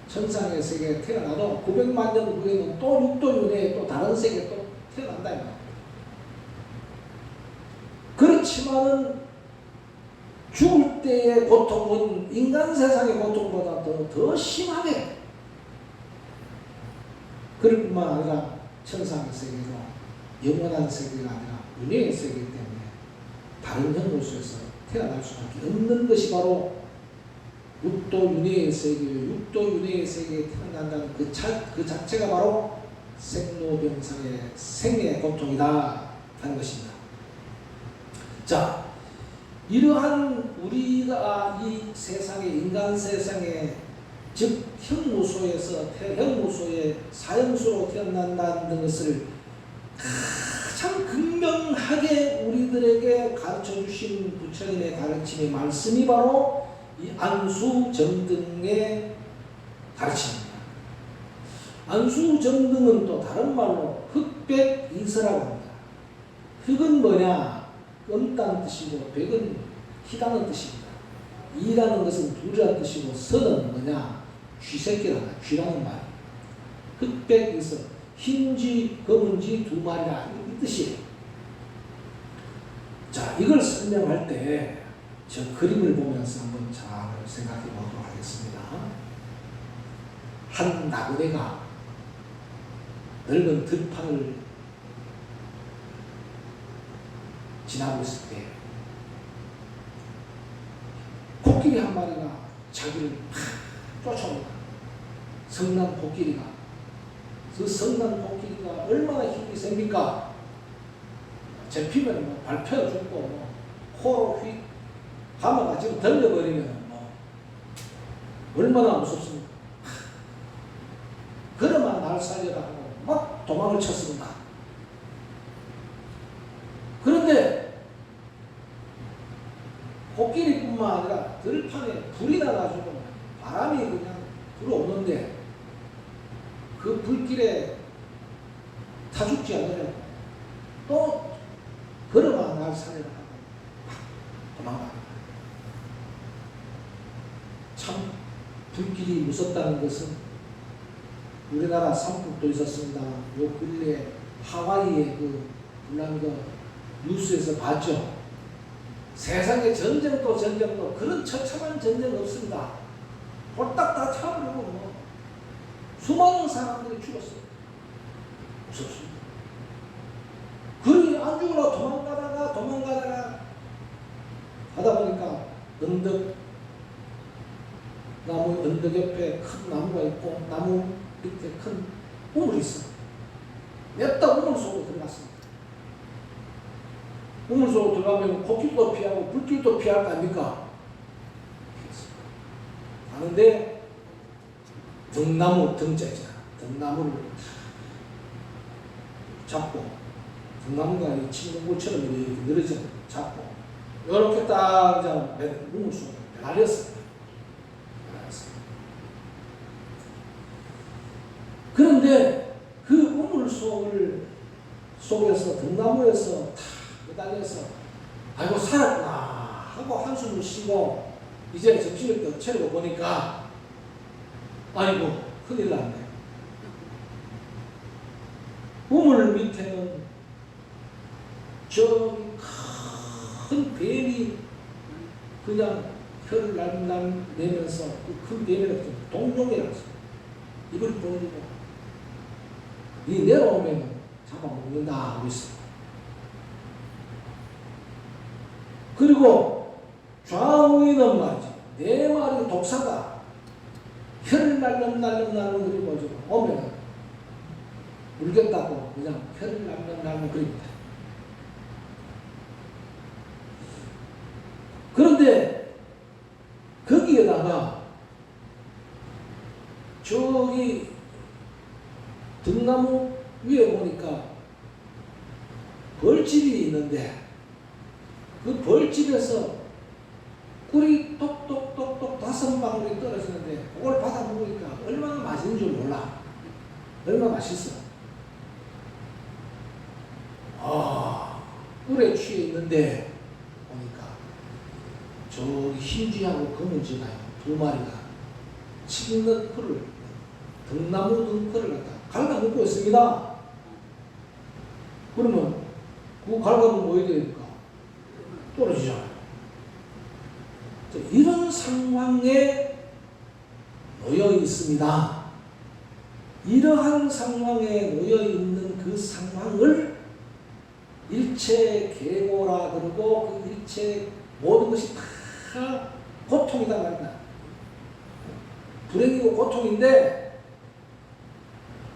천상의 세계에 태어나도 900만 년 후에는 또 육도 윤회에 또 다른 세계에 또 태어난다 이 말이에요. 그렇지만은 죽을 때의 고통은 인간 세상의 고통보다 더 심하게, 그럴 뿐만 아니라 천상의 세계도 영원한 세계가 아니라 윤회의 세계이기 때문에 다른 형무소에서 태어날 수밖에 없는 것이 바로 육도 윤회의 세계예요. 육도 윤회의 세계에 태어난다는 그 자체가 바로 생로병사의 생의 고통이다 하는 것입니다. 자, 이러한 우리가 이 세상에, 인간 세상에, 즉 형무소의 사형수로 태어난다는 것을 가장 극명하게 우리들에게 가르쳐 주신 부처님의 가르침의 말씀이 바로 이 안수정등의 가르침입니다. 안수정등은 또 다른 말로 흑백이서라고 합니다. 흑은 뭐냐? 검다는 뜻이고 백은 희다는 뜻입니다. 이라는 것은 둘이라는 뜻이고 서는 뭐냐? 쥐새끼라는 쥐라는 말. 흑백이서 흰쥐 검은쥐 두 마리라 이 뜻이에요. 자, 이걸 설명할 때 저 그림을 보면서 한번 잘 생각해 보도록 하겠습니다. 한 나그네가 넓은 들판을 지나고 있을 때 코끼리 한 마리가 자기를 팍 쫓아옵니다. 성난 코끼리가. 그 성난 코끼리가 얼마나 힘이 셉니까? 잡히면 뭐 발표 죽고 뭐 코로 휙 감아가지고 던져버리면 뭐 얼마나 무섭습니까? 그러면 날 살려라 하고 막 도망을 쳤습니다. 그런데 코끼리뿐만 아니라 들판에 불이 나가지고 바람이 그냥 불어오는데 그 불길에 타 죽지 않으려고 또 걸어만 날 살려라 하고 도망갑니다. 참 불길이 무섭다는 것은 우리나라 산불도 있었습니다. 요 근래에 하와이의 그 불난 거 뉴스에서 봤죠. 세상에 전쟁도 그런 처참한 전쟁 없습니다. 홀딱 다 타버리고 뭐 수많은 사람들이 죽었어요. 무섭습니다. 그리 안 죽으러 도망가다가 하다 보니까 언덕 옆에 큰 나무가 있고 나무 밑에 큰 우물이 있어. 냅다 우물 속으로 들어갔습니다. 우물 속으로 들어가면 코끼리도 피하고 불길도 피할 거 아닙니까? 가는데 등나무 등자 있잖아. 등나무를 잡고 등나무가 이 친구물처럼 이렇게 늘어져 잡고 이렇게 딱 우물 속으로 날렸습니다. 그런데 그 우물 속에서 등나무에서 탁 매달려서 아이고 살았구나 하고 한숨을 쉬고 이제 정신을 딱 차리고 보니까 아이고 큰일 났네. 우물 밑에는 저기 큰 뱀이 그냥 혀를 내면서 그 큰 뱀이라고 동룡이라고 했어요. 입을 벌리고 이 내려오면 잡아먹는다 하고 있어요. 그리고 좌우에는 말이죠. 네 마리 독사가 혀를 날름날름 그리고 오면 물겠다고 그냥 혀를 날름 그립니다. 그런데 거기에다가 저기 등나무 위에 보니까 벌집이 있는데 그 벌집에서 꿀이 똑똑똑똑 5방울이 떨어지는데 그걸 받아 먹으니까 얼마나 맛있는 줄 몰라. 얼마나 맛있어. 꿀에 취해 있는데 보니까 저기 흰쥐하고 검은쥐가 두 마리가 칡는 풀을 등나무 등풀을 갖다 갉아먹고 있습니다. 그러면 그 갉아먹으면 뭐 해야 됩니까? 떨어지잖아요. 이런 상황에 놓여 있습니다. 이러한 상황에 놓여 있는 그 상황을 일체계고라 그러고 그 일체 모든 것이 다 고통이다 말이다. 불행이고 고통인데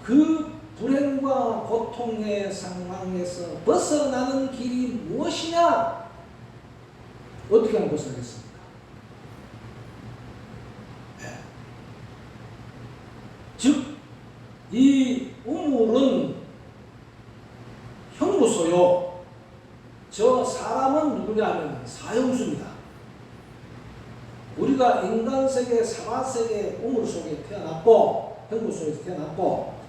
그 불행과 고통의 상황에서 벗어나는 길이 무엇이냐? 어떻게 하면 벗어나겠습니까? 네. 즉, 이 우물은 형무소요. 저 사람은 누구냐면 사형수입니다. 우리가 인간세계, 사바세계 우물 속에 태어났고 형무소에서 태어났고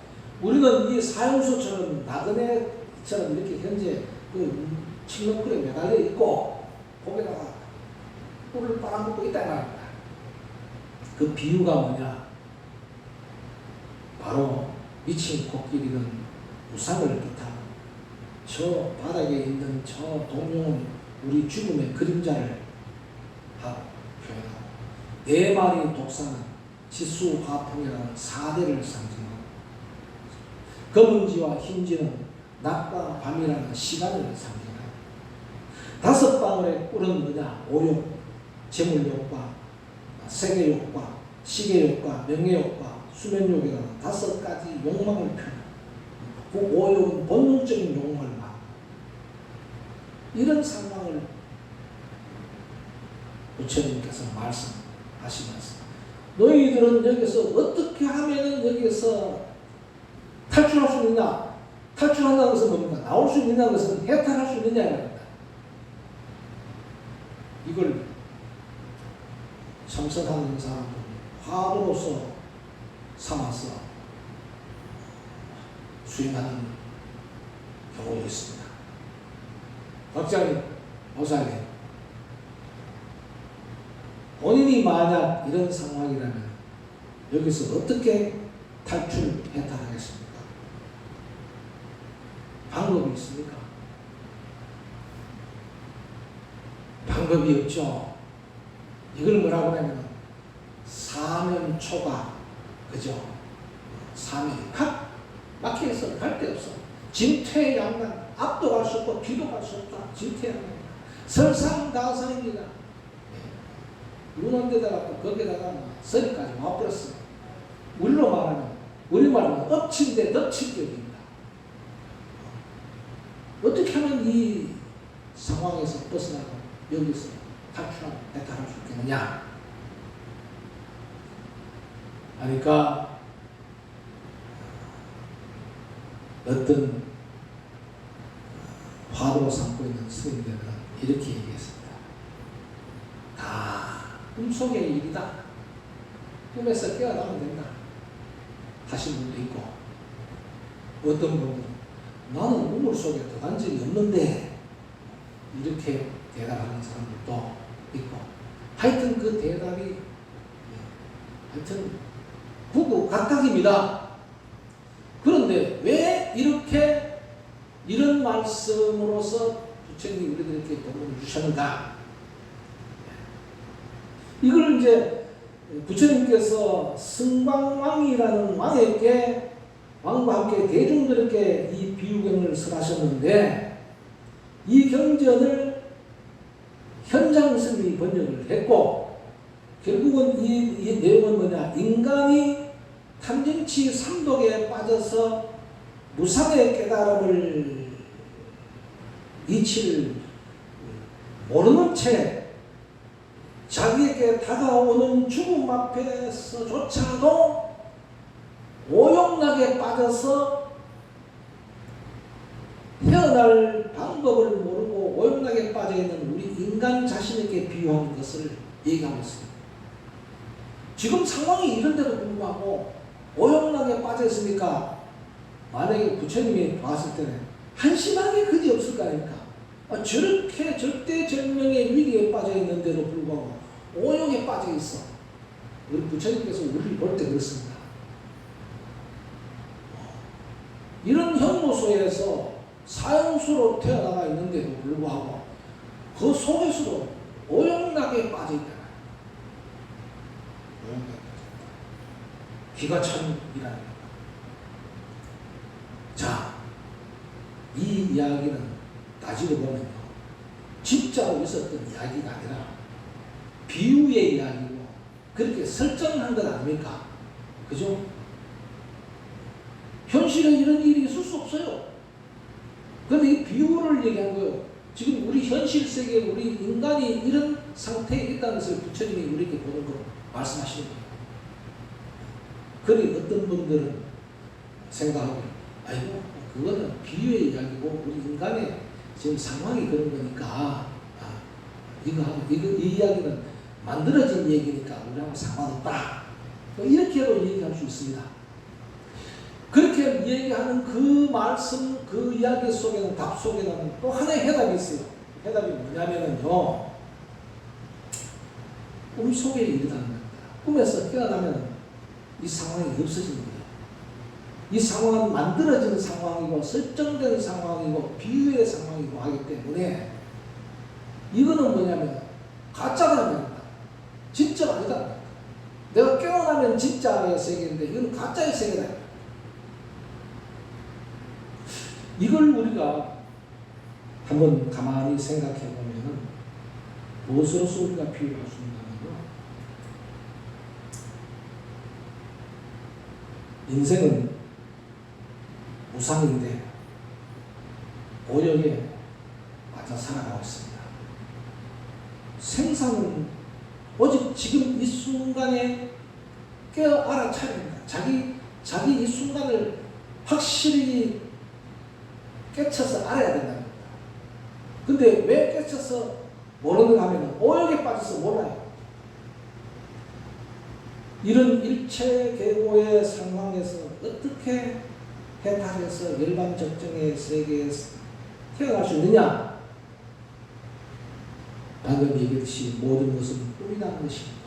우리는 이 사형수처럼 나그네처럼 이렇게 현재 그 칡너쿨에 매달려 있고 거기다가 꿀을 빨아먹고 있다는 말입니다. 그 비유가 뭐냐? 바로 미친 코끼리는 우상을 뜻하고 저 바닥에 있는 저 동룡은 우리 죽음의 그림자를 표현하고 네 마리 독사는 지수화풍이라는 4대를 상징하고 검은지와 흰지는 낮과 밤이라는 시간을 상징하고 5방울의 꿀은 뭐냐? 오욕, 재물욕과 세계욕과 시계욕과 명예욕과 수면욕이라는 5가지 욕망을 표현합니다. 그 오욕은 본능적인 욕망을 막 이런 상황을 부처님께서 말씀하시면서 너희들은 여기서 어떻게 하면은 여기서 탈출할 수 있느냐? 탈출한다는 것은 뭡니까? 나올 수 있느냐는 것은 해탈할 수 있느냐 말입니다. 이걸 참선하는 사람들이 화두로서 삼아서 수행하는 경우도 있습니다. 박장님, 목사님, 본인이 만약 이런 상황이라면 여기서 어떻게 탈출, 해탈하겠습니까? 방법이 있습니까? 방법이 없죠. 이걸 뭐라고 하냐면 사면초가, 그죠? 사면이 팍 막혀서 갈 데 없어. 진퇴양난, 앞도 갈 수 없고 뒤도 갈 수 없다. 진퇴양난입니다. 설상가상입니다. 눈 온 데다가 또 거기다가 서리까지 와버렸어요. 우리로 말하면, 우리말로 엎친 데 덮친 격입니다. 어떻게 하면 이 상황에서 벗어나고 여기서 탈출하고 해탈할 수 있겠느냐? 하니까 어떤 화두로 삼고 있는 스님들은 이렇게 얘기했습니다. 다 꿈속의 일이다. 꿈에서 깨어나면 된다. 하신 분도 있고, 어떤 분은 나는 우물 속에 들어간 적이 없는데 이렇게 대답하는 사람들도 있고, 하여튼 그 대답이 하여튼 구구각각입니다. 그런데 왜 이렇게 이런 말씀으로서 부처님이 우리들에게 도움을 주셨는가? 이걸 이제 부처님께서 승광왕이라는 왕에게, 왕과 함께 대중들에게 이 비유경을 설하셨는데, 이 경전을 현장스님이 번역을 했고, 결국은 이 내용은 뭐냐? 인간이 탐진치 삼독에 빠져서 무상의 깨달음을 이치를 모르는 채 자기에게 다가오는 죽음 앞에서조차도 오용락에 빠져서 헤어날 방법을 모르고 오용락에 빠져있는 우리 인간 자신에게 비유하는 것을 얘기하고 있습니다. 지금 상황이 이런데도 불구하고 오용락에 빠져있으니까 만약에 부처님이 봤을 때는 한심하게 그지 없을 거 아닙니까? 저렇게 절대절명의 위기에 빠져있는데도 불구하고 오용에 빠져있어. 우리 부처님께서 우리를 볼 때 그렇습니다. 이런 현무소에서 사형수로 태어나가 있는데도 불구하고 그 속에서도 오용락에 빠져있다. 기가천이라는 것. 자, 이 이야기는 따지고 보면요, 진짜로 있었던 이야기가 아니라 비유의 이야기고 그렇게 설정한 것 아닙니까? 그죠? 현실에 이런 일이 있을 수 없어요. 그런데 이 비유를 얘기한 거예요. 지금 우리 현실 세계에 우리 인간이 이런 상태에 있다는 것을 부처님이 우리에게 보는 거 말씀하시는 거예요. 그러니 어떤 분들은 생각하고, 아이고, 그거는 비유의 이야기고 우리 인간의 지금 상황이 그런 거니까 이 이야기는 만들어진 얘기니까 우리하고 상관없다. 이렇게도 얘기할 수 있습니다. 그렇게 얘기하는 그 말씀, 그 이야기 속에는, 답 속에는 또 하나의 해답이 있어요. 해답이 뭐냐면요, 꿈속에 일어나는 겁니다. 꿈에서 깨어나면 이 상황이 없어지는 거예요. 이 상황은 만들어진 상황이고 설정된 상황이고 비유의 상황이고 하기 때문에 이거는 뭐냐면 가짜라는 겁니다. 진짜가 아니다. 내가 깨어나면 진짜의 세계인데 이건 가짜의 세계다. 이걸 우리가 한번 가만히 생각해 보면은 무엇으로서 우리가 비유할 수 있냐면요, 인생은 무상인데 오역에 맞아 살아가고 있습니다. 생사는 오직 지금 이 순간에 깨어 알아차려야 됩니다. 자기 이 순간을 확실히 깨쳐서 알아야 된답니다. 근데 왜 깨쳐서 모르는가 하면 오역에 빠져서 몰라요. 이런 일체계고의 상황에서 어떻게 해탈해서 열반적정의 세계에 태어날 수 있느냐? 방금 얘기했듯이 모든 것은 꿈이라는 것입니다.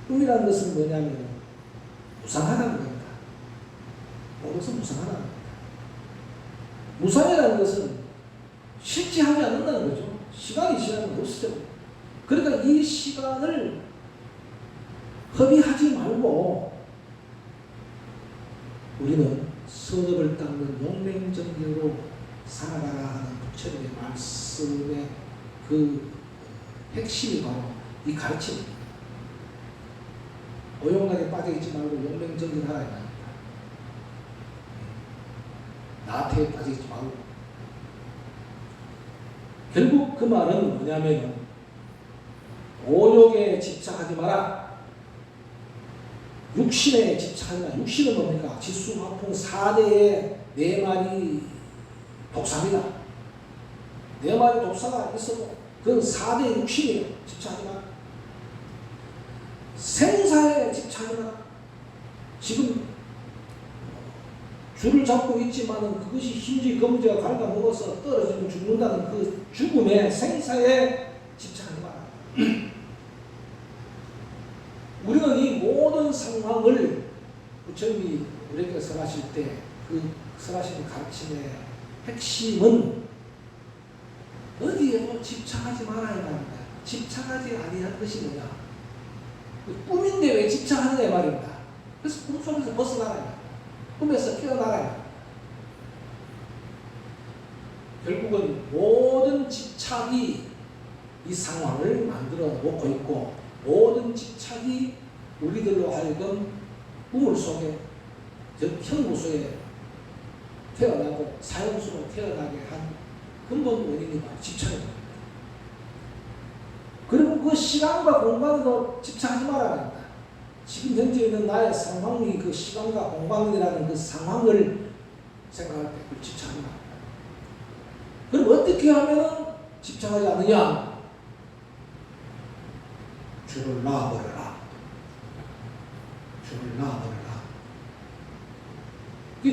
꿈이라는 것은 뭐냐면 무상하다는 겁니다. 모든 것은 무상하다는 겁니다. 무상이라는 것은 실제하지 않는다는 거죠. 시간이 지나면 없어져. 그러니까 이 시간을 허비하지 말고 우리는 선업을 닦는 용맹정리로 살아가라 하는 부처님의 말씀의 그 핵심이 바로 이 가르침입니다. 오용락에 빠져있지 말고 용맹정리하라 이 말입니다. 나태에 빠져있지 말고. 결국 그 말은 뭐냐면 오욕에 집착하지 마라. 육신에 집착하지 마라. 육신은 뭡니까? 지수화풍 4대의 4마리 독사입니다. 4마리 독사가 있어도 그건 4대 육신이에요. 집착하지 마라. 생사에 집착하지 마라. 지금 줄을 잡고 있지만은 그것이 힘지 검지가 갉아먹어서 떨어지면 죽는다는 그 죽음의 생사에 집착하지 마라. 우리는 이 모든 상황을 부처님이 우리에게 설하실 때 그 설하시는 가르침의 핵심은 어디에 집착하지 말아야 합니다. 집착하지 아니한 것이 뭐냐? 꿈인데 왜 집착하느냐 말입니다. 그래서 꿈속에서 벗어나라. 꿈에서 깨어나라. 결국은 모든 집착이 이 상황을 만들어 놓고 있고 모든 집착이 우리들로 하여금 우물 속에 현무 속에 태어나고 사형수로 태어나게 한 근본 원인이 바로 집착입니다. 그리고 그 시간과 공간에도 집착하지 말아야 합니다. 지금 현재 있는 나의 상황이 그 시간과 공간이라는 그 상황을 생각할 때 그 집착하지 말아야 합니다. 그럼 어떻게 하면 집착하지 않느냐? 주를 놔버려라. 주를 놔버려라.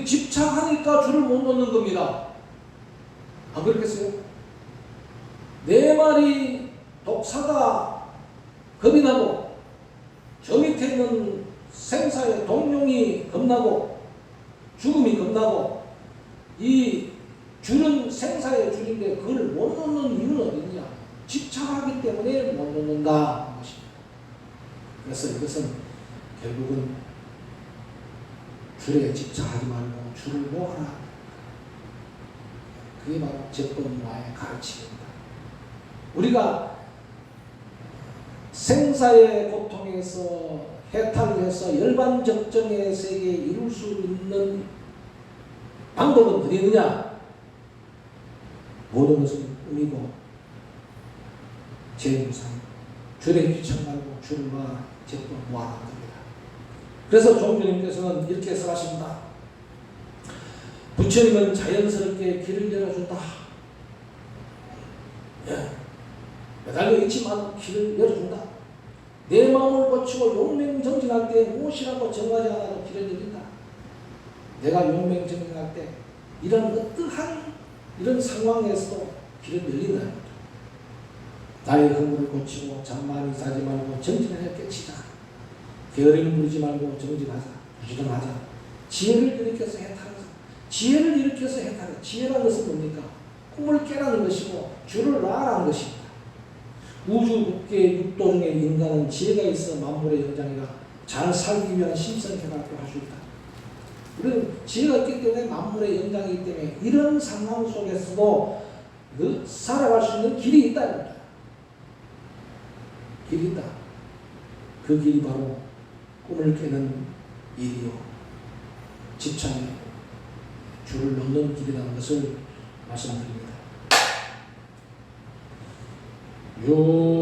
집착하니까 주를 못 놓는 겁니다. 안 그렇겠어요? 4마리 독사가 겁이 나고 저 밑에 있는 생사의 동룡이 겁나고 죽음이 겁나고 이 줄은 생사의 줄인데 그걸 못 놓는 이유는 어디냐? 집착하기 때문에 못 놓는다. 그래서 이것은 결국은 줄에 집착하지 말고 줄을 놓아라. 그게 바로 제법무아의 가르침입니다. 우리가 생사의 고통에서 해탈해서 열반적정의 세계에 이룰 수 있는 방법은 어디 있느냐? 모든 것은 꿈이고 제무상 줄에 집착 말고 줄을 놔라. 제법무아라는 겁니다. 그래서 종교님께서는 이렇게 설하십니다. 부처님은 자연스럽게 길을 열어준다. 매달려 있지만 길을 열어준다. 내 마음을 고치고 용맹정진할 때 무엇이라고 정하지 않아도 길을 열린다. 내가 용맹정진할 때 이런 어떠한 이런 상황에서도 길을 열린다. 나의 허물을 고치고 잠만이 자지 말고 정진하여 깨치자. 게으름을 부리지 말고 정진하자. 부지런하자. 지혜를 일으켜서 해탈하자. 지혜를 일으켜서 해탈해. 지혜라는 것은 뭡니까? 꿈을 깨라는 것이고 주를 놔라는 것입니다. 우주 국계 육도 중에 인간은 지혜가 있어 만물의 영장이라 잘 살기 위한 심선케 발표할 수 있다. 우리는 지혜가 있기 때문에 만물의 영장이기 때문에 이런 상황 속에서도 살아갈 수 있는 길이 있다. 길이 있다. 그 길이 바로 꿈을 깨는 일이요. 집착에 줄을 놓는 길이라는 것을 말씀드립니다. 요